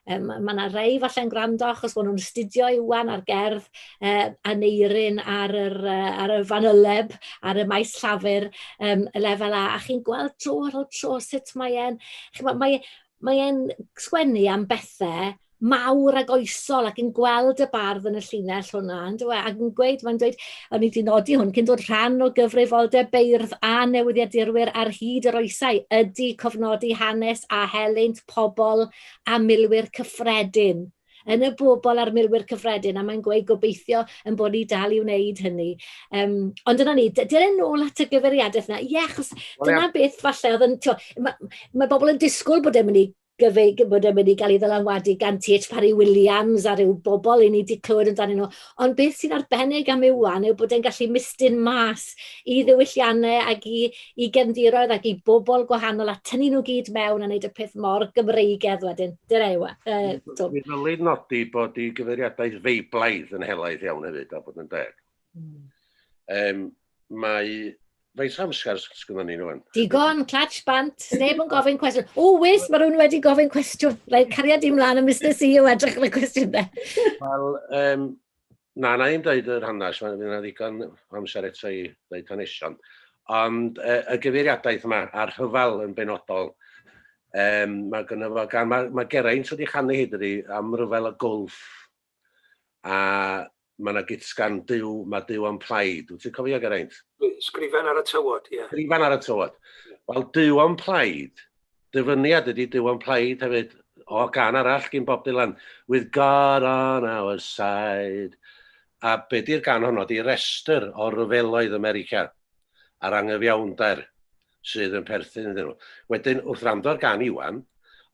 Mae yna rei falle'n gwrando achos bod nhw'n astudio Iwan ar gerdd a neirin ar y fanyleb, ar y maes llafur, y lefel A. A chi'n gweld tro ar ôl tro sut mae e'n sgwennu am bethau mawr ag oesol ac yn gweld y bardd yn y llinell hwnna, ac yn gweud, o'n i wedi nodi hwn, cyn dod rhan o gyfrifoldeb beirdd a newyddiadurwyr ar hyd yr oesau ydy cofnodi hanes a helynt pobl a milwyr cyffredin. Yn y bobl a'r milwyr cyffredin, a mae'n gweud gobeithio yn bod ni dal i wneud hynny. Ond dyna ni, dyna'n nôl at y gyfeiriadaeth yna. Ie, achos dyna beth falle oedd yn... Mae bobl yn disgwyl bod e'n mynd i gael ei ddylanwadu gan T.H. Parry Williams a ryw bobl i ni wedi clywed amdanyn nhw. Ond beth sy'n arbennig am Iwan yw bod e'n gallu mistyn mas i ddiwylliannau ac i gefndiroedd ac i bobl gwahanol a tynnu nhw gyd mewn a wneud y peth mor Gymreigedd wedyn. Dyna Iwan. Mi ddylid nodi bod i gyfeiriadaeth feiblaidd yn helaeth iawn hefyd a bod yn deg. Faint amser sgynnon ni nhw'n? Digon, clatch bant, neb yn gofyn cwestiwn. Wys, mae rhywun wedi gofyn cwestiwn. Rhaid cariad i mlaen y Mr. CEO edrych yn y cwestiwn de. Wel, na i'n dweud yr hanes, mae'n ddigon amser eto i dweud hanesion. Ond y gyfeiriadaeth yma a'r hyfal yn benodol, mae Geraint wedi chanu hyd ydi am ryfel y gwlff. A mae yna gitsgan Duw, mae Duw yn plaid. Wyt ti'n cofio Geraint? Sgrifen ar y tywod, ie. Sgrifen ar y tywod. Wel, Duw yn plaid. Dyfyniad ydy Duw yn plaid hefyd o gan arall gyn Bob Dylan. With God on our side. A be di'r gan honno? Di restr o ryfeloedd America a'r anghyfiawnder sydd yn perthyn iddyn nhw. Wedyn, wrth rando'r gan Iwan,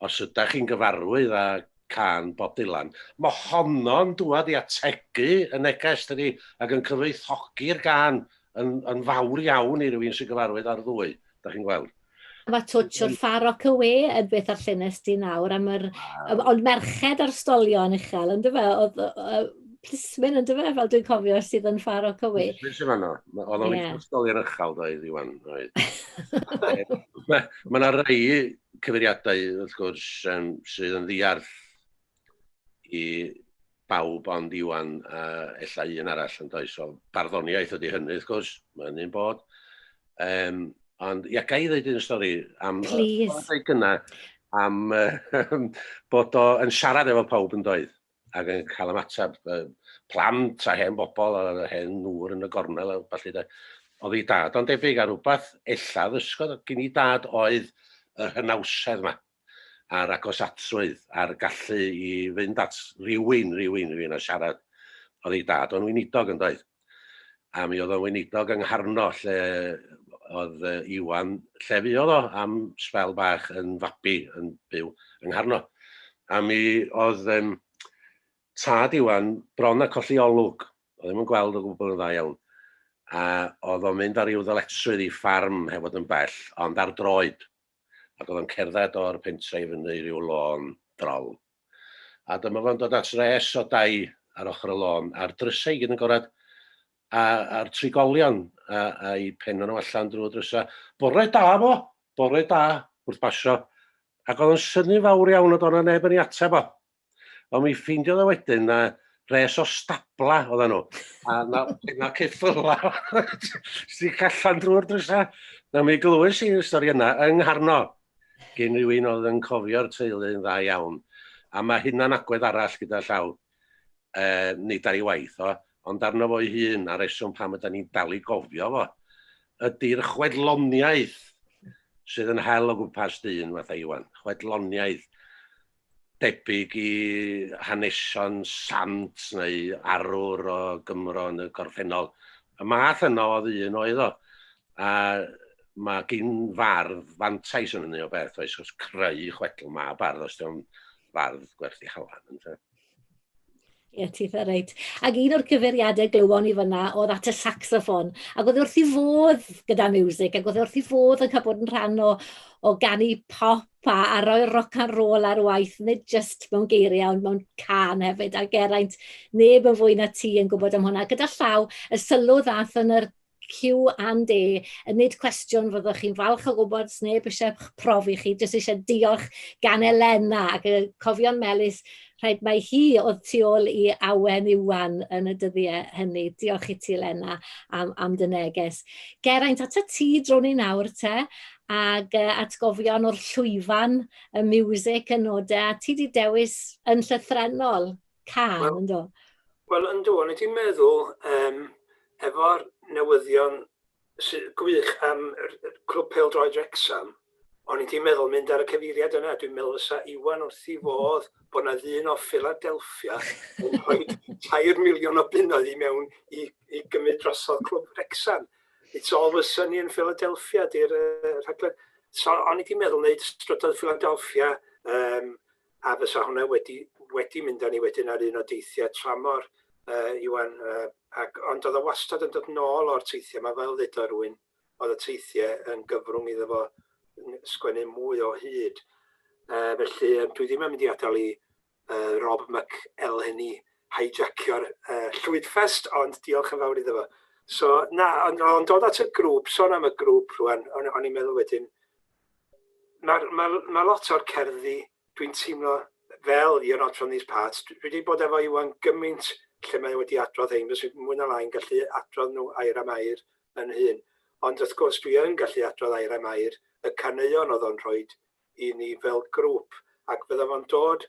os ydych chi'n gyfarwydd â can Bob Dylan, mae honno'n dŵad i ategu y neges dydi, ac yn cyfoethogi'r gan yn fawr iawn i rywun sy'n gyfarwydd ar ddwy, da chi'n gweld. Mae twtch o'r far rock away yn beth ar llynnes di nawr, ond merched ar stolion uchel, yn dyfa, oedd plismin yn dyfa, fel dwi'n cofio sydd yn far rock away. Plismin sy'n fanno, oedd o'n eich stolion uchel doedd Iwan. Mae yna rei cyfeiriadau, wrth gwrs, sydd yn ddiarth i bawb ond Iwan ella un arall yn does. O barddoniaeth ydy hynny, wrth gwrs, mae'n un bod. Ond ia, ga i ddweud un stori am... Please. Am bod o yn siarad efo pawb yn doedd ac yn cael ymateb plant a hen bobl a hen nŵr yn y gornel a falle. Oedd ei dad ond debyg ar rhywbeth ella ddysgodd gen i dad oedd y hynawsedd yma a'r agosathrwydd a'r gallu i fynd at rhywun a siarad. Oedd ei dad o'n weinidog yn doedd. A mi oedd o'n weinidog yng Ngharno lle oedd Iwan lle fuodd o am sbel bach yn fabi yn byw yng Ngharno. A mi oedd tad Iwan bron a colli olwg. Oedd ddim yn gweld o gwbl yn dda iawn. A oedd o'n mynd ar ryw ddyletswydd i ffarm hefod yn bell, ond ar droed. Ac oedd o'n cerdded o'r pentre i fyny ryw lôn drol. A dyma fo'n dod at res o dai ar ochr y lôn, a'r drysau gyd yn gorad, a'r trigolion a'i penno nhw allan drwy'r drysau. Bore da bo, bore da, wrth basio. Ac oedd yn syni fawr iawn o dona neb yn ei ateb o. Ond mi ffeindio ddo wedyn na res o stabla oedd nhw. A na ceffyla sy'n callan drwy'r drysau. Na mi glywys i'r stori yna yng Ngharno. Gen rhywun oedd yn cofio'r teulu yn dda iawn. A mae hynna'n agwedd arall gyda llaw, nid ar ei waith o, ond arno fo'i hun, a reswm pam ydyn ni'n dal i gofio fo, ydy'r chwedloniaeth sydd yn hel o gwmpas dyn, fatha Iwan. Chwedloniaeth debyg i hanesion sant neu arwr o Gymro yn y gorffennol. Y math yno oedd un oedd o. A mae gen fardd fantais yn hynny o beth, oes, os creu chwedl ma bardd, os yw'n fardd gwerthu halan. Ie, ti'n reit. Ac un o'r cyfeiriadau glywon i fyna oedd at y saxoffon, ac oedd wrth i fodd gyda music, ac oedd wrth i fodd yn cael bod yn rhan o ganu pop a roi rock and roll ar waith, nid just mewn geiriau, ond mewn can hefyd, a Geraint, neb yn fwy na ti yn gwybod am hwnna. Gyda llaw, y sylw ddath yn yr Q&A, yn nid cwestiwn fyddwch chi'n falch o gwybod, sneb eisiau profi chi, jyst eisiau diolch gan Elena, ac cofio'n melys rhaid mae hi oedd tu ôl i awen Iwan yn y dyddiau hynny. Diolch i ti, Lena, am dy neges. Geraint, at y ti dron i nawr te, ag atgofion o'r llwyfan, y music yn nodau, a ti di dewis yn llythrenol, can, ynddo? Wel, ynddo, o'n i wedi meddwl efo'r newyddion gwych am Clwb Pêl-droed Wrecsam, o'n i wedi meddwl mynd ar y cyfeiriad yna. Dwi'n meddwl fysa Iwan wrth i fodd bod yna ddyn o Philadelphia yn rhoi 2 miliwn o bunnoedd i mewn i gymryd drosodd Clwb Wrecsam. It's all the sunny in Philadelphia, di'r rhaglen. So, o'n i wedi meddwl wneud strydoedd Philadelphia, a fysa hwnna wedi mynd â ni wedyn ar un o deithiau tramor, Iwan, ond oedd y wastad yn dod nôl o'r teithiau yma, fel ddweud o rwy'n, oedd y teithiau yn gyfrwng iddo fo sgwennu mwy o hyd. Felly, dwi ddim yn mynd i adael i Rob McElhen i hijackio'r Llwydfest, ond diolch yn fawr iddo fo. So, na, ond dod at y grŵp, sôn am y grŵp rwan, o'n i'n meddwl wedyn, mae lot o'r cerddi, dwi'n teimlo fel You're Not From These Parts, dwi wedi bod efo Iwan gymaint lle mae wedi adrodd ein, fes mwy na lai'n gallu adrodd nhw air am air yn hyn. Ond wrth gwrs dwi yn gallu adrodd air am air y caneuon oedd o'n rhoi i ni fel grŵp. Ac fydda fo'n dod,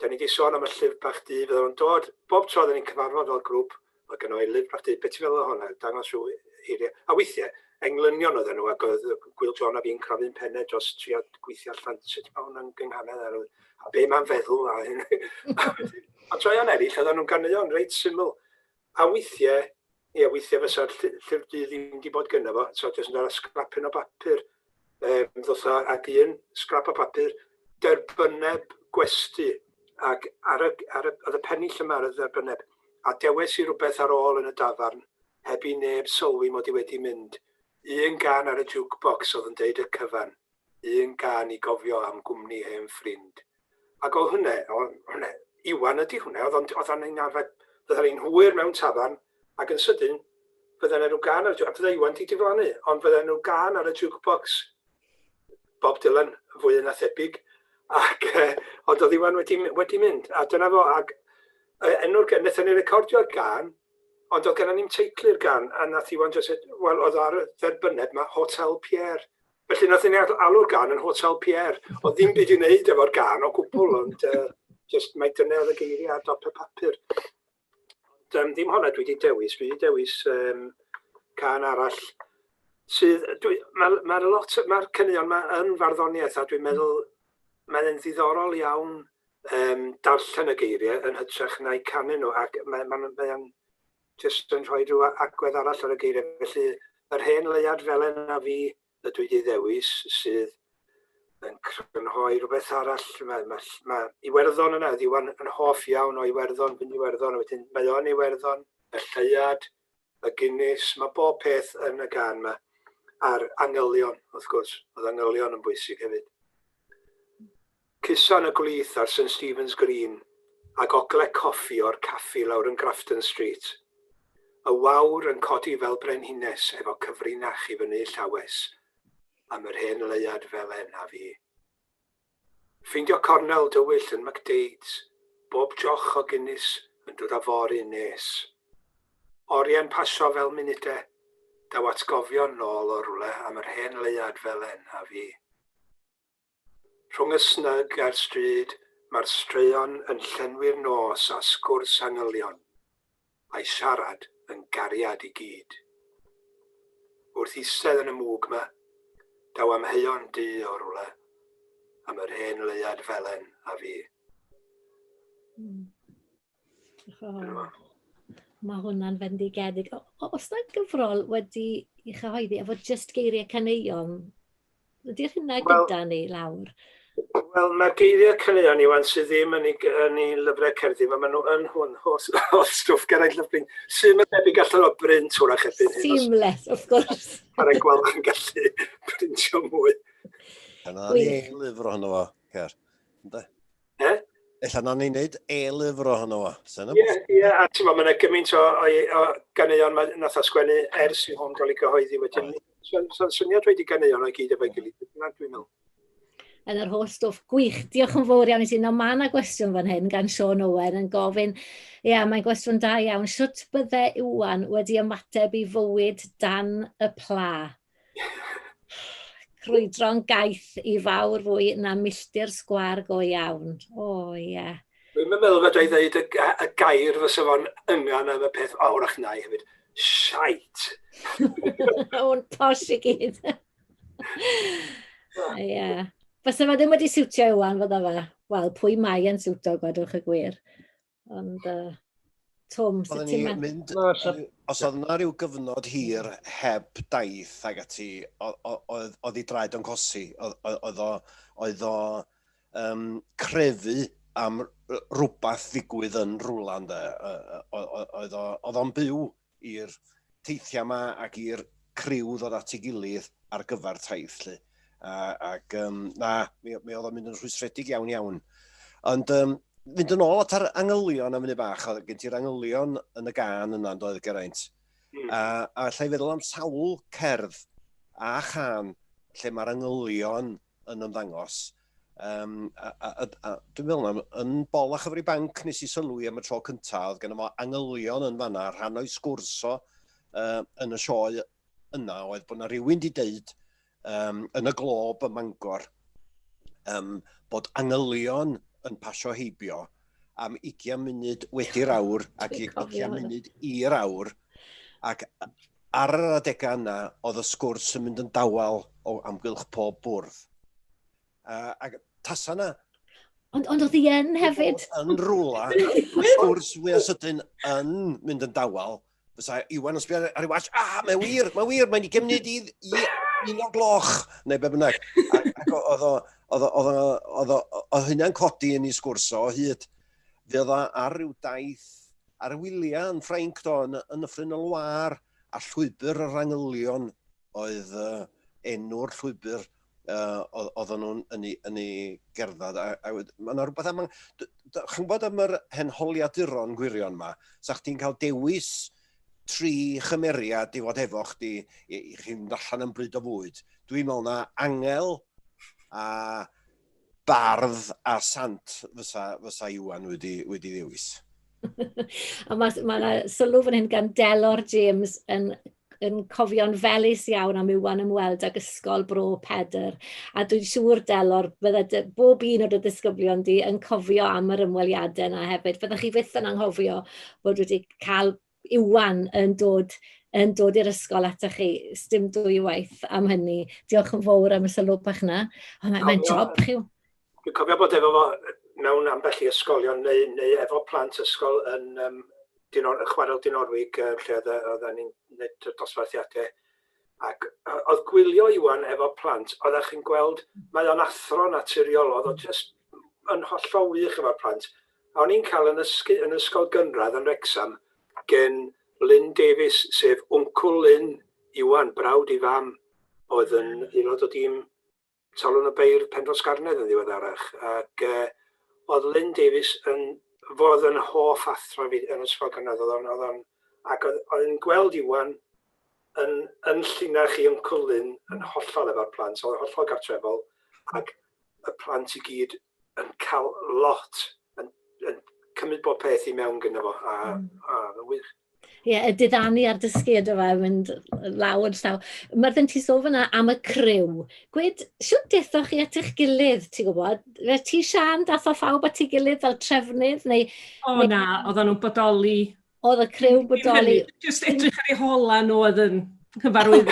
da ni wedi sôn am y llyfr bach di, fydda fo'n dod, bob tro da ni'n cyfarfod fel grŵp, mae gen i lyfr bach di, beth i fel o hwnna, dangos rhyw eiriau. A weithiau, englynion oedd nhw, ac oedd Gwyl John a fi'n craffu'n pennau dros trio gweithio allan, sut mae hwnna'n gynghanedd a be mae'n feddwl. A troion eraill, oedden nhw'n ganeuon reit syml. A weithiau fysa'r llyfr di ddim wedi bod gyda fo, so jyst yn dod â scrapyn o bapur, ac un scrap o bapur, derbyneb gwesti, ac oedd y pennill yma ar y derbyneb, a dewis i rhywbeth ar ôl yn y dafarn, heb i neb sylwi mod i wedi mynd. Un gan ar y jukebox oedd yn deud y cyfan, un gan i gofio am gwmni hen ffrind. Ac oedd hwnna, Iwan ydy hwnna, oedd o'n arfer, fydda'n ein hwyr mewn tafarn, ac yn sydyn, fydda'n nhw gan ar y jukebox, fydda Iwan di diflannu, ond fydda'n nhw gan ar y jukebox, Bob Dylan, fwy yna thebyg, ac ond oedd Iwan wedi mynd, a dyna fo, ac enw'r gan, wnaethon ni recordio'r gan, ond oedd gennym ni'n teitlu'r gan, a nath Iwan jyst, wel, oedd ar y dderbyneb yma, Hotel Pierre. Felly nath ni alw'r gan yn Hotel Pierre, oedd ddim byd i wneud efo'r gan o gwbl, ond just mae dyna oedd y geiriau ar dop y papur. Ddim honna dwi wedi dewis can arall sydd, mae'r cynnion yma yn farddoniaeth, a dwi'n meddwl mae'n ddiddorol iawn darllen y geiriau yn hytrach na'i canu nhw, ac mae'n just yn rhoi rhyw agwedd arall ar y geiriau. Felly, yr hen leiad felen a fi y dwi wedi ddewis sydd yn crynhoi rhywbeth arall. Mae Iwerddon yna, Iwan yn hoff iawn o Iwerddon, fynd Iwerddon, a wedyn mae o'n Iwerddon, y lleiad, y Guinness, mae bob peth yn y gan yma, a'r angylion, wrth gwrs, oedd angylion yn bwysig hefyd. Cusan y gwlith ar St Stephen's Green, a gogle coffi o'r caffi lawr yn Grafton Street. Y wawr yn codi fel brenhines efo cyfrinach i fyny llawes, am yr hen leiad felen a fi. Ffeindio cornel dywyll yn McDade's, bob joch o Guinness yn dod â fori nes. Oriau'n pasio fel munudau, daw atgofion nôl o rwle am yr hen leiad felen a fi. Rhwng y snug a'r stryd, mae'r straeon yn llenwi'r nos a sgwrs angylion, a'i siarad yn gariad i gyd. Wrth eistedd yn y mwg yma, daw amheuon du o rwle, am yr hen leiad felen a fi. Mae hwnna'n fendigedig. Os yna gyfrol wedi ei chyhoeddi efo just geiriau caneuon, ydy'r hynna gyda ni lawr? Wel, mae geiriau caneuon Iwan sydd ddim yn ei lyfrau cerddi, mae nhw yn hwn, o stwff Geraint Lovgreen, sy'n mynd debyg allan o brint wrach erbyn hyn. Seamless, of course. Ar y gweld yn gallu printio mwy. Yna ni lyfr ohono fo, Cer. Ella na ni'n neud lyfr ohono fo. Ie, a ti'n ma, mae'n gymaint o ganeuon nath a sgwennu ers i hwn gael ei gyhoeddi wedyn. So'n syniad wedi ganeuon o'i gyd efo'i gilydd, dwi'n meddwl. yn yr holl stwff gwych. Diolch yn fawr iawn i ti. No, mae yna gwestiwn fan hyn gan Sian Owen yn gofyn, mae'n gwestiwn da iawn. Sut bydde Iwan wedi ymateb i fywyd dan y pla? Crwydro'n gaeth i fawr fwy na milltir sgwar go iawn. Dwi'n meddwl fod ei ddweud y gair fysa fo'n yngan am y peth awrach na i hefyd. Siait. O'n posh i gyd. Fysa fe ddim wedi siwtio Iwan fydda fe. Wel, pwy mai yn siwtio, gwedwch y gwir. Ond, Twm, sut ti'n meddwl? Os oedd yna rhyw gyfnod hir heb daith ag ati, oedd ei draed o'n cosi. Oedd o crefu am rhywbeth ddigwydd yn rwla, oedd o'n byw i'r teithiau yma ac i'r criw ddod at ei gilydd ar gyfer taith. Mi oedd o'n mynd yn rhwystredig iawn. Ond fynd yn ôl at yr angylion am hynny bach, oedd gen ti'r angylion yn y gan yna, doedd Geraint. A lle i feddwl am sawl cerdd a chan lle mae'r angylion yn ymddangos. Dwi'n meddwl yn bol a chyfri banc nes i sylwi am y tro cyntaf, oedd gen yma angylion yn fanna, rhan o'i sgwrso yn y sioe yna, oedd bod yna rhywun di deud yn y glob ym Mangor bod angylion yn pasio heibio am 20 munud wedi'r awr ac 20 munud i'r awr, ac ar yr adegau yna oedd y sgwrs yn mynd yn dawel o amgylch pob bwrdd. Ac tasa na... Ond oedd hi yn hefyd? Yn rwla, y sgwrs fwy o sydyn yn mynd yn dawel. Fysa Iwan yn sbio ar ei watch, mae wir, mae'n 20 munud i 1:00, neu be bynnag. Oedd hynna'n codi yn ei sgwrso o hyd. Fe oedd ar ryw daith, ar y wyliau yn Ffrainc yn Nyffryn y Loir, a llwybr yr angylion oedd enw'r llwybr oedd nhw'n yn ei gerdded. Mae yna rhywbeth am... Chi'n bod am yr henholiaduron gwirion yma, sa chdi'n cael dewis 3 chymeriad i fod efo chdi i chi'n allan yn bryd o fwyd. Dwi'n meddwl na angel a bardd a sant fysa Iwan wedi ddewis. A mae sylw fan hyn gan Delor James yn cofio'n felys iawn am Iwan ymweld ag ysgol Bro Pedr. A dwi'n siŵr, Delor, bydde bob un o'r disgyblion di yn cofio am yr ymweliadau yna hefyd. Fyddech chi fyth yn anghofio bod wedi cael Iwan yn dod i'r ysgol atoch chi, sdim dwywaith am hynny. Diolch yn fawr am y sylw bach yna. Mae'n job chi. Dwi'n cofio bod efo mewn ambell i ysgolion neu efo plant ysgol yn chwarel Dinorwig lle oedd ni'n gwneud dosbarthiadau. Ac oedd gwylio Iwan efo plant, oeddech chi'n gweld, mae o'n athro naturiol, oedd o just yn hollol wych efo'r plant. A o'n i'n cael yn ysgol gynradd yn Wrecsam gen Lynn Davies, sef wncl Lynn Iwan, brawd i fam, oedd yn aelod o dîm Salon y Beir Penfro Sgarnedd yn ddiweddarach. Ac oedd Lynn Davies fodd yn hoff athro fi yn ysgol gynradd. Ac oedd yn gweld Iwan yn llinach i wncl Lynn yn hollol efo'r plant, oedd yn hollol gartrefol, ac y plant i gyd yn cael lot, yn cymryd bob peth i mewn gyda fo, a wych. Ie, y diddannu ar dysgu ydo fe, mynd law yn llaw. Myrddin, ti sôn fyna am y criw. Gwyd, siwt dethoch chi at eich gilydd, ti'n gwybod? Ti Sian, dath o phawb at ei gilydd fel trefnydd? Na, oedden nhw'n bodoli. Oedd y criw bodoli. Just edrych ar ei hola nhw oedd yn cyfarwydd.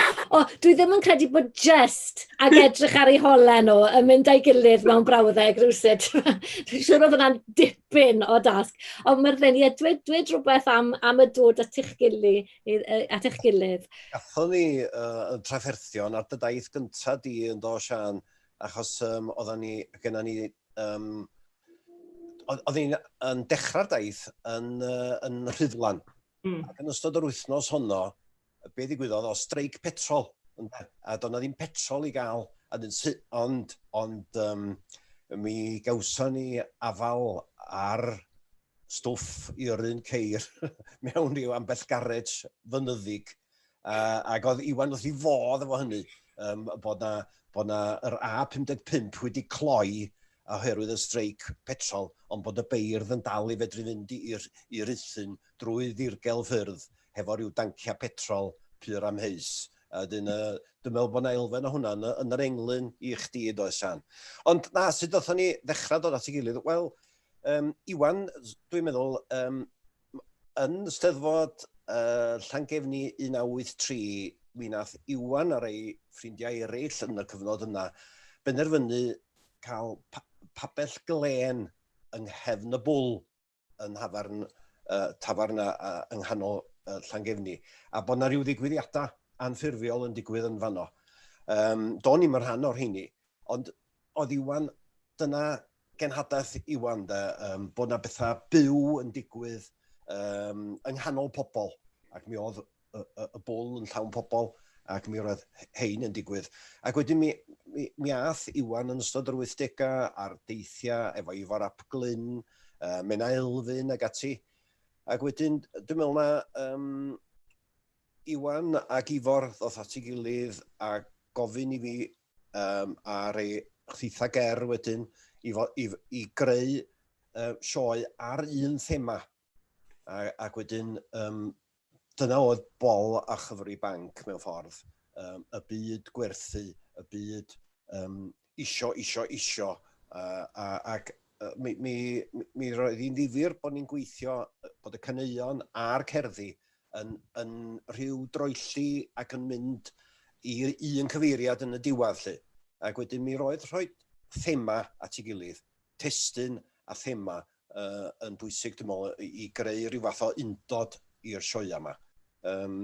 Dwi ddim yn credu bod just ag edrych ar ei hola nhw yn mynd â'i gilydd mewn brawddeg rhywsyd. Dwi'n siŵr oedd yna'n dipyn o dasg. Ond Myrddin, dweud rhywbeth am y dod at eich gilydd. Gathon ni yn trafferthion ar dy daith gyntaf di yn do, Sian, achos oedd ni'n dechrau'r daith yn Rhyddlan. Ac yn ystod yr wythnos honno, be ddigwyddodd o streic petrol, a doedd na ddim petrol i gael, ond mi gawson ni afal ar stwff i yrru'n ceir mewn rhyw ambell garej fynyddig, ac oedd Iwan wrth i fodd efo hynny. bod na yr A55 wedi cloi oherwydd y streic petrol, ond bod y beirdd yn dal i fedru fynd i'r Rhuthun drwy ddirgel ffyrdd hefo rhyw dancia petrol pur amheus. Dwi'n meddwl bod yna elfen o hwnna yn yr englyn i chdi, does Sian. Ond na, sut oeddwn ni ddechrau dod at ei gilydd? Wel, Iwan, dwi'n meddwl, yn Steddfod Llangefni 1983, mi nath Iwan a rei ffrindiau eraill yn y cyfnod yna benderfynu cael pabell glen yng nghefn y bwl yn tafarn yng nghanol Llangefni, a bod yna rhyw ddigwyddiadau anffurfiol yn digwydd yn fanno. Do'n i'm yn rhan o'r heini, ond oedd Iwan, dyna genhadaeth Iwan, bod yna bethau byw yn digwydd yng nghanol pobl, ac mi oedd y bwl yn llawn pobl, ac mi oedd hein yn digwydd. Ac wedyn mi ath Iwan yn ystod yr 80au ar deithiau efo Ifor ap Glyn, Mena Elfyn ac ati. Ac wedyn, dwi'n meddwl na Iwan ac Ifor ddoth at ei gilydd a gofyn i fi a rei chthitha ger wedyn i greu sioe ar un thema. Ac wedyn, dyna oedd bol a Chyfri Banc mewn ffordd. Y byd gwerthu, y byd isio. Ac mi roedd hi'n ddifyr bod ni'n gweithio, bod y caneuon a'r cerddi yn rhyw droelli ac yn mynd i un cyfeiriad yn y diwadd lle. Ac wedyn mi roedd rhoi thema at ei gilydd, testyn a thema yn bwysig, dwi'n meddwl, i greu rhyw fath o undod i'r sioia yma.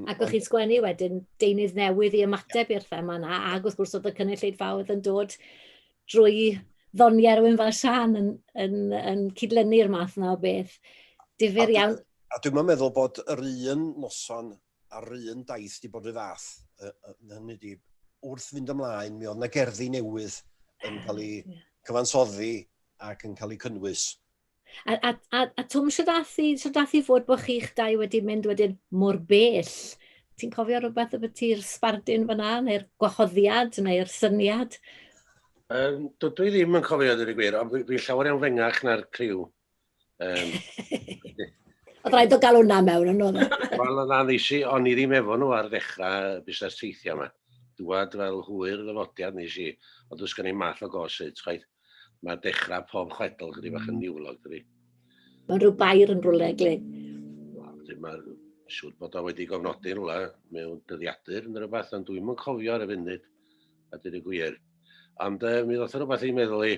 Ac o'ch chi'n sgwennu wedyn deunydd newydd i ymateb i'r thema yna, ac wrth gwrs oedd y cynulleidfawdd yn dod drwy ddoniau rhywun fel Sian yn cydlynu'r math yna o beth. Difyr iawn. A dwi'n meddwl bod yr un noson a'r un daith di bod y fath. Hynny di, wrth fynd ymlaen, mi oedd yna gerddi newydd yn cael ei cyfansoddi ac yn cael ei cynnwys. A Twm, sy'n dath i fod bod chi'ch dau wedi mynd wedyn mor bell? Ti'n cofio rhywbeth y beti'r sbardun fyna, neu'r gwahoddiad, neu'r syniad? Dwi ddim yn cofio dweud y gwir, ond dwi'n llawer iawn fengach na'r criw. Oedd rhaid o gael hwnna mewn yn oedd? Wel, yna neisi, ond i ddim efo nhw ar ddechrau busnes teithio yma. Dwad fel hwyr ddyfodiad nes i, ond dwi'n sgan i math o gosit, chwaith. Mae dechrau pob chwedl chydig bach yn niwlog, dydi. Mae'n rhyw bair yn rwle, gli. Mae'n siŵr bod o wedi gofnodi rwle mewn dyddiadur yn rhywbeth, ond dwi'n mynd cofio ar y funud, a dydi gwir. Ond mi ddoth rhywbeth i'n meddwl i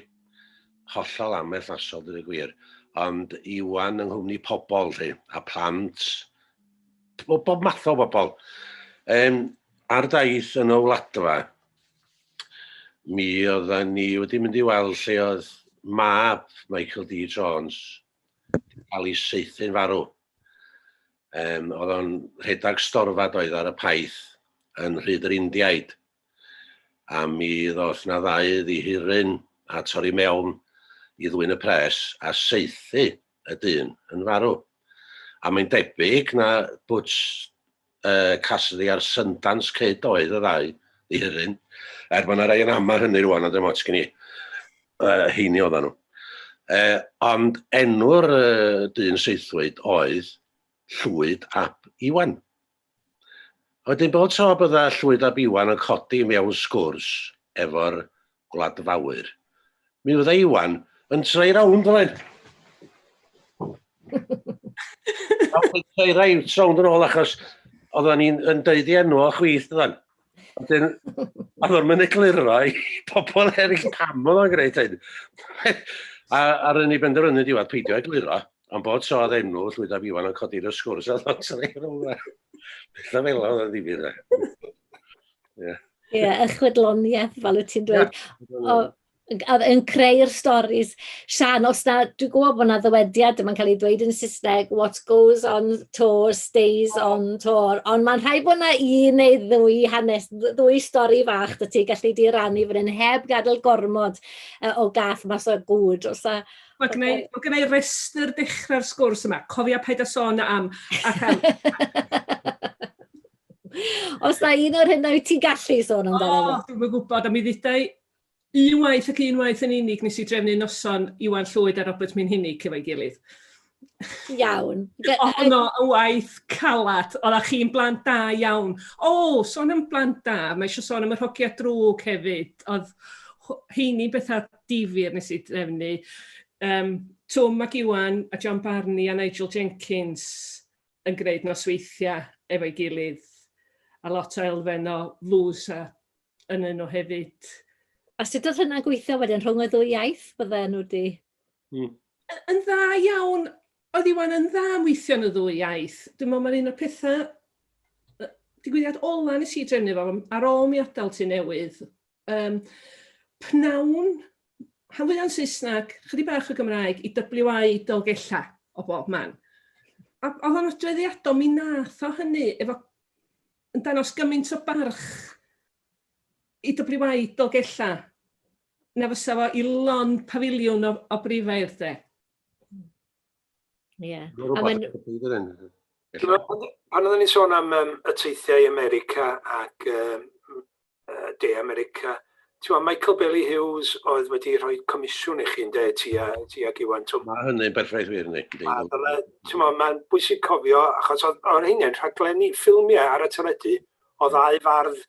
hollol amherthnasol, dydi gwir. Ond Iwan yng nghwmni pobl, a plant, bob math o bobl. Ar daith yn o wladfa, mi oedden ni wedi mynd i weld lle oedd mab Michael D. Jones wedi cael ei saethu'n farw. Oedd o'n rhedag storfad oedd ar y paith yn Rhyd yr Indiaid. A mi ddoth na ddau ddihiryn a torri mewn i ddwyn y pres a saethu y dyn yn farw. A mae'n debyg na Butch Cassidy ar Sundance Kid oedd y ddau ddihiryn. Mae yna rai yn amar hynny rwan, a dim ots gen i heini oedden nhw. Ond enw'r dyn seithwyd oedd Llwyd ap Iwan. Wedyn bod tro bydda Llwyd ap Iwan yn codi mewn sgwrs efo'r gwladfawr. Mi fydda Iwan yn treu rownd o'n. Treu rownd yn ôl achos oedden ni'n deud i enw o chwith ydyn. Wedyn, oedd o'n mynd egluro i pobl eraill pam oedd o'n greu hyn. Ar yn ei benderfynu diwedd peidio egluro, ond bod so oedd enw Llwyd ap Iwan yn codi'r sgwrs, oedd o'n treu rownd. Beth fel oedd o'n ddifyr. Ie, y chwedloniaeth, fel wyt ti'n dweud. Yn creu'r storis. Sian, os na, dwi'n gwybod bod yna ddywediad yma'n cael ei dweud yn Saesneg, what goes on tour stays on tour, ond mae'n rhaid bod yna un neu ddwy stori fach dy ti gallu di rannu fan hyn heb gadael gormod o gath mas o gŵd. Mae gennau restr dechrau'r sgwrs yma, cofio paid a sôn am. Os na un o'r hynna wyt ti'n gallu sôn amdano? Dwi'n gwybod, a mi ddydau un waith yn unig nes I drefnu noson Iwan Llwyd a Robert Minhinnig efo'i gilydd. Iawn. Ond y waith calad, oedd chi'n blant da iawn. Sôn am blant da, mae eisiau sôn am yr hogia drwg hefyd. Oedd heini bethau difyr nes I drefnu. Twm ac Iwan a John Barney a Nigel Jenkins yn gwneud nosweithiau efo'i gilydd. A lot o elfen o flws yn nhw hefyd. A sut oedd hynna gweithio wedyn rhwng y ddwy iaith bydde nhw di? Yn dda iawn. Oedd Iwan yn dda am weithio yn y ddwy iaith. Dwi'n meddwl mae'n un o'r pethau digwyddiad ola nes I drefnu fo ar ôl mi adael Tŷ Newydd. Pnawn, rhan fwyaf yn Saesneg, chydig bach o Gymraeg, I WI Dolgella o bob man. A oedd o'n adroddiadol, mi nath o hynny, efo yn danos gymaint o barch I WI Dolgella, na fysa fo I lon pafiliwn o Brifair de. Ie. Pan oedden ni sôn am y teithiau America ac De America, Michael Bailey Hughes oedd wedi rhoi comisiwn I chi'n de tuag Iwan Twm. Mae hynny'n berffaith wir ni. Mae'n bwysig cofio, achos oedd hynny'n rhaglenni ffilmiau ar y teledu o ddau fardd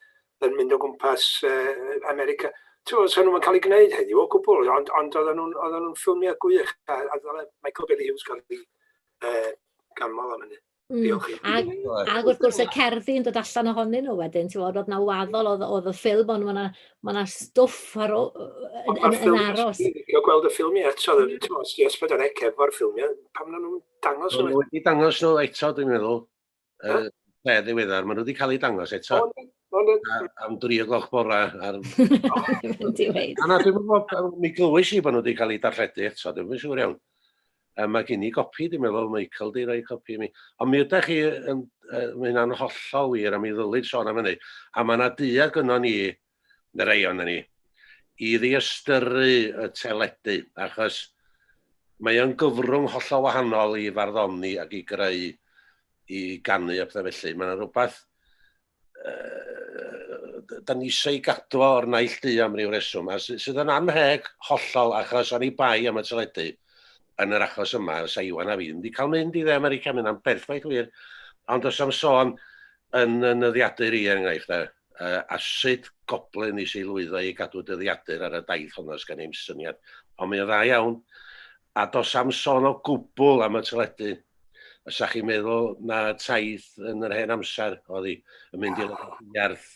yn mynd o gwmpas America. Sa'n nhw'n cael ei gwneud heddiw o gwbl, ond oedden nhw'n ffilmiau gwych a Michael Bailey Hughes gael ei ganmol am hynny. Diolch I. Ac wrth gwrs y cerddi yn dod allan ohonyn nhw wedyn, oedd na waddol oedd y ffilm, ond mae stwff yn aros. Dwi'n gweld y ffilmiau eto, di ysbryd ar efo'r ffilmiau, pam na nhw'n dangos nhw? Nhw wedi dangos nhw eto, dwi'n meddwl, ddiweddar, maen nhw wedi cael ei dangos eto. Am 3 o'clock bora. Dwi'n meddwl, mi glywys I bod nhw wedi cael ei darlledu eto, dwi'n meddwl siŵr iawn. Mae gen I gopi, dwi'n meddwl, Michael di roi copi I mi. Ond mi ydych chi, mae hynna'n hollol wir, a mi ddylid sôn am hynny. A mae yna diag yno ni, y reion ni, I ddiastyru y teledu, achos mae o'n gyfrwng hollol wahanol I farddoni ac I greu, I ganu a pethau felly. Mae yna rhywbeth, da ni eisiau gadw o'r naill du am ryw reswm, a sydd yn anheg hollol achos o'n I bai am y teledu. Yn yr achos yma, sa Iwan a fi, wedi cael mynd I De America, mynd am berffaith wir, ond os am sôn yn nyddiadur I enghraifft, a sut goblin nes I lwyddo I gadw dyddiadur ar y daith honno, sgan i'n syniad, ond mae o dda iawn, a dos am sôn o gwbl am y teledu, os a'ch chi'n meddwl na taith yn yr hen amser, oedd hi yn mynd i'r iarth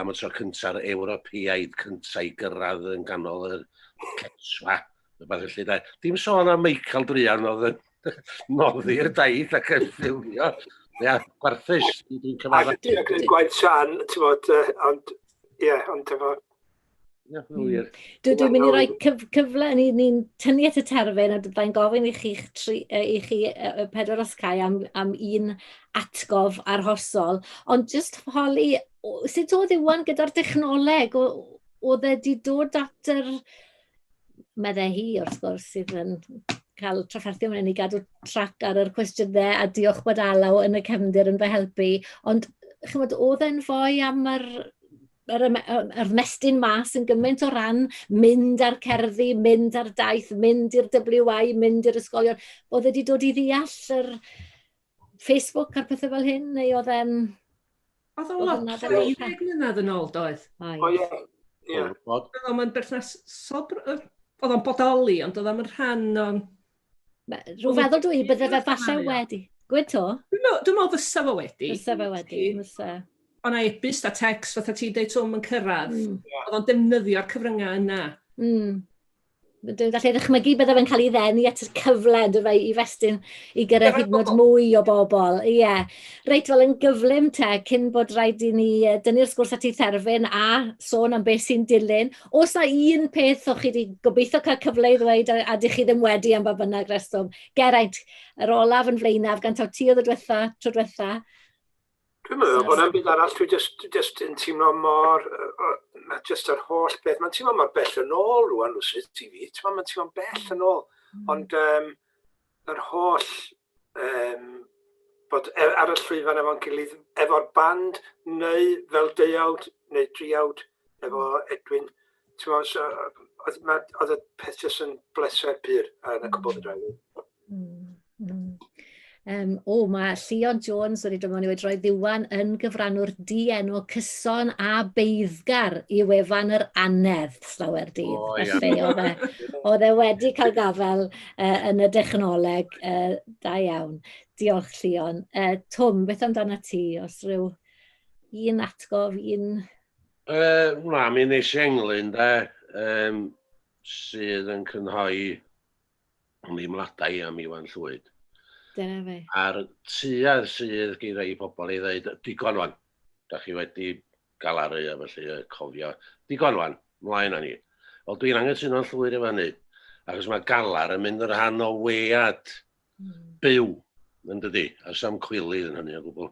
am y tro cynta'r Ewropeaidd cyntaf I gyrraedd yn ganol y Cetswa. Dim sôn am Michael Drian oedd yn noddi'r daith ac yn ffilmio. Ia, gwarthus. Dwi'n cyfadda. Dwi'n gwneud gwaith Sian, ond efo... Dwi'n mynd I roi cyfle, ni'n tynnu at y terfyn, a byddai'n gofyn I chi 4 osgau am un atgof arhosol, ond just holi, sut oedd Iwan gyda'r dechnoleg, oedd e di dod at yr meddai hi wrth gwrs sydd yn cael trafferthio mewn I gadw trac ar yr cwestiynau a diolch bod alaw yn y cefndir yn fy helpu, ond oedd e'n fwy am yr mestyn mas yn gymaint o ran mynd ar cerddi, mynd ar daith, mynd i'r WI, mynd i'r ysgolion. Oedd wedi dod I ddeall yr Facebook a'r pethau fel hyn, neu oedd e'n... Oedd o'n lot 30 mlynedd yn ôl, doedd? O ie. Oedd o'n berthnasol... Oedd o'n bodoli, ond oedd o'n rhan o'n... Rwy'n feddwl dwi, bydde fe falle wedi. Gwyd to? Dwi'n meddwl fysa fo wedi. Fysa fe wedi, fysa. Ond a e-byst a text, fatha ti dweud Twm yn cyrraedd. Oedd o'n defnyddio'r cyfryngau yna. Dwi'n gallu ddechmygu bydde fe'n cael ei ddenu at y cyfle I festyn I gyrraedd hyd yn oed mwy o bobl. Ie. Reit, fel yn gyflym te, cyn bod rhaid I ni dynnu'r sgwrs at ei therfyn a sôn am beth sy'n dilyn. Os na un peth o'ch chi wedi gobeithio cael cyfle I ddweud a dych chi ddim wedi am ba bynnag reswm. Geraint, yr olaf yn flaenaf gan taw ti oedd y tro diwetha. Dwi'n meddwl bod yna'n byd arall, dwi just yn teimlo mor, just yr holl beth, mae'n teimlo mor bell yn ôl rwan wrth ti fi, mae'n teimlo'n bell yn ôl, ond yr holl bod ar y llwyfan efo'n gilydd, efo'r band, neu fel deuawd, neu driawd, efo Edwin. Oedd y peth jyst yn bleser pyr yn y cwbl y drefn. Mae Sian Jones wedi dod mewn i wedi rhoi ddiwan yn gyfrannwr dienw cyson a beiddgar i wefan yr anedd llawer dydd. Felly oedd e wedi cael gafel yn y dechnoleg. Da iawn. Diolch, Sian. Twm, beth amdano ti? Os rhyw un atgof, un... Na, mi nes i englyn, sydd yn cynhoi ymladau am Iwan Llwyd. Dyna fe. A'r tuad sydd gyda rei pobl i ddweud, digon wan. Da chi wedi gael ar ei, felly cofio. Digon wan, mlaen â ni. Wel, dwi'n angytuno'n llwyr efo hynny. Achos mae galar yn mynd yn rhan o wead byw, yn dydi. A sam cwilydd yn hynny o gwbl.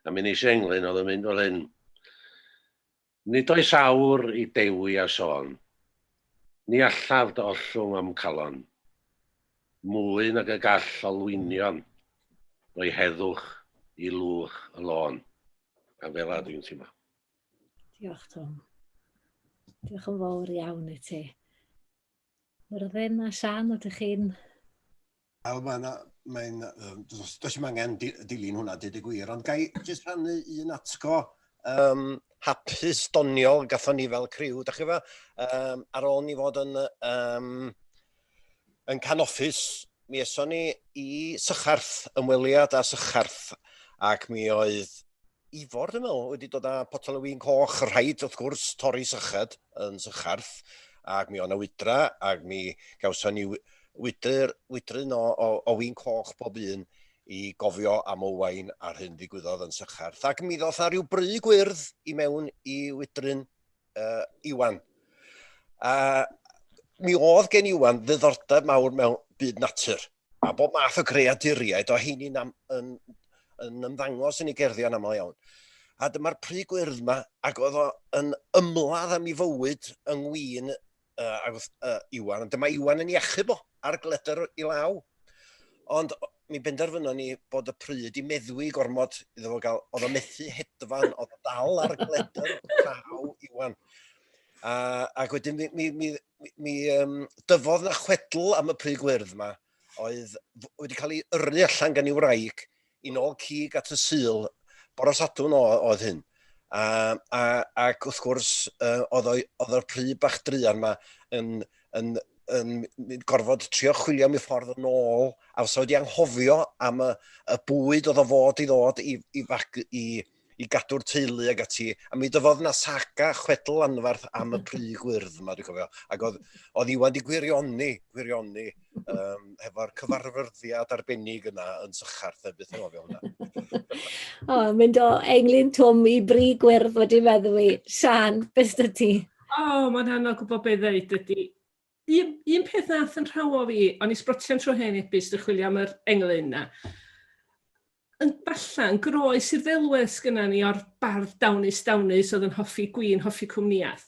A mi nes i englyn, oedd yn mynd fel hyn. Nid oes awr i dewi a sôn. Ni allaf dy ollwng am calon. Mwy nag y gall olwynion, roi heddwch i lwch y lôn. A fel a dwi'n teimlo. Diolch, Tom. Diolch yn fawr iawn i ti. Myrddin a Sian, ydych chi'n... Does i'm angen dilyn hwnna, dyd y gwir, ond gai jyst rhannu un atgo hapus doniol gathon ni fel criw, dach chi fa, ar ôl ni fod yn can-offis, mi eson ni i Sycharth, ymweliad a Sycharth, ac mi oedd Ifor, dwi'n meddwl, wedi dod â potel o win coch, rhaid wrth gwrs torri sychad yn Sycharth, ac mi o'na wydra, ac mi gawson ni wydryn o win coch bob un i gofio am Owain ar hyn ddigwyddodd yn Sycharth. Ac mi ddoth na rhyw bry gwyrdd i mewn i wydryn Iwan. Mi oedd gen Iwan ddiddordeb mawr mewn byd natur. A bob math o greaduriaid o heini'n yn ymddangos yn ei gerddi yn aml iawn. A dyma'r pry gwyrdd yma, ac oedd o yn ymladd am ei fywyd yng Ngwyn Iwan. Dyma Iwan yn iachub o ar gledr i law. Ond mi benderfynon ni bod y pryd i meddwi gormod iddo fo gael, oedd o methu hedfan, oedd o dal ar gledr law Iwan. Ac wedyn mi dyfodd na chwedl am y pry gwyrdd yma, oedd wedi cael ei yrru allan gan ei wraig i nôl cig at y Sul, bore Sadwrn oedd hyn. Ac wrth gwrs, oedd o'r pry bach druan yma yn gorfod trio chwilio am ei ffordd yn ôl, a os wedi anghofio am y bwyd oedd o fod i ddod i gadw'r teulu ag ati, a mi dyfodd na saga chwedl anfarth am y pry gwyrdd yma, dwi'n cofio. Ac oedd Iwan di gwirioni efo'r cyfarfyddiad arbennig yna yn Sycharth, beth yn ofio hwnna. Mynd o englyn Twm i bry gwyrdd wedi meddwi. Sian, beth dy ti? Mae'n anodd gwybod beth ddeud ydy. Un peth nath yn rhawo fi, o'n i sbrotio'n tro hen ebys dy chwilio am yr englyn yna. Yn ballan, groes i'r ddelwedd gyda ni o'r bardd dawnus oedd yn hoffi gwyn, hoffi cwmniaeth.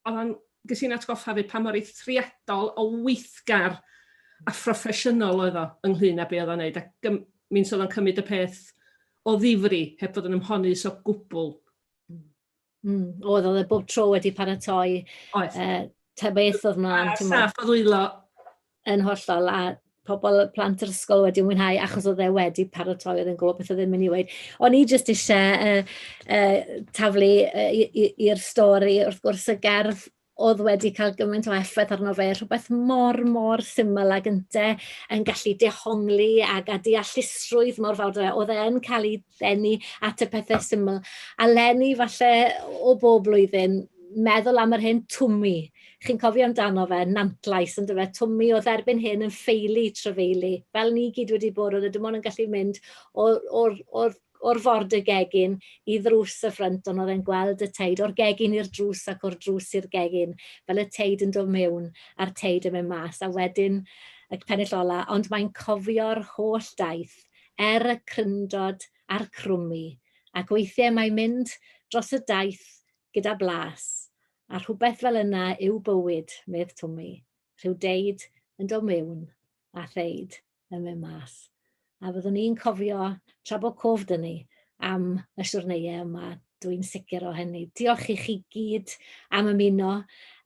Oedd o'n gyda'n atgoffa fi pa mor eithriadol o weithgar a phroffesiynol oedd o ynglyn â be oedd o'n neud. Ac mi'n oedd o'n cymryd y peth o ddifri heb fod yn ymhonus o gwbl. Oedd e bob tro wedi paratoi. Ta beth oedd yna. Saff o ddwylo. Yn hollol, a pobl plant yr ysgol wedi mwynhau achos oedd e wedi paratoi, oedd yn gwybod beth oedd yn mynd i weid. O'n i jyst eisiau taflu i'r stori, wrth gwrs y gerdd oedd wedi cael gymaint o effaith arno fe, rhywbeth mor syml ac yn gallu dehongli ac a deallusrwydd mor fawr. Oedd e'n cael ei ddenu at y pethau syml. A Lenny falle o bob blwyddyn meddwl am yr hyn twmi. Chi'n cofio amdano fe, nantlais, ond fe twmi oedd erbyn hyn yn ffeili trefeili. Fel ni gyd wedi bod, oedd y dim ond yn gallu mynd o'r ford y gegin i ddrws y ffrynt, ond oedd e'n gweld y teid o'r gegin i'r drws ac o'r drws i'r gegin, fel y teid yn dod mewn a'r teid yn mynd mas. A wedyn y pennill ola, ond mae'n cofio'r holl daith y cryndod a'r crwmi. Ac weithiau mae'n mynd dros y daith gyda blas. A rhywbeth fel yna yw bywyd, medd Twmi. Rhyw deud yn dod mewn a theid yn mynd mas. A byddwn ni'n cofio tra bod cof dyn ni am y siwrneiau yma. Dwi'n sicr o hynny. Diolch i chi gyd am ymuno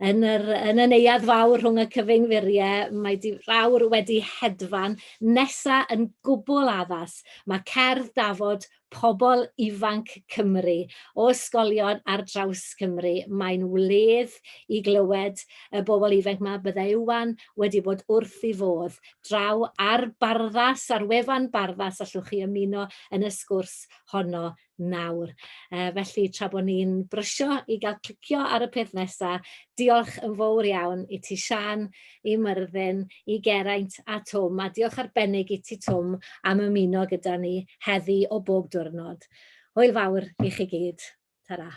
yn y neuadd fawr rhwng y cyfyngfuriau. Mae rawr wedi hedfan. Nesa yn gwbl addas, mae cerdd Dafod pobl ifanc Cymru o ysgolion ar draws Cymru. Mae'n wledd i glywed y bobl ifanc yma. Bydde Iwan wedi bod wrth i fodd draw ar barddas, ar wefan barddas, allwch chi ymuno yn y sgwrs honno nawr. Felly, tra bod ni'n brysio i gael clicio ar y peth nesaf, diolch yn fawr iawn i ti Sian, i Myrddin, i Geraint a Twm, a diolch arbennig i ti Twm am ymuno gyda ni heddi o bob diwrnod. Hwyl fawr i chi gyd. Tara.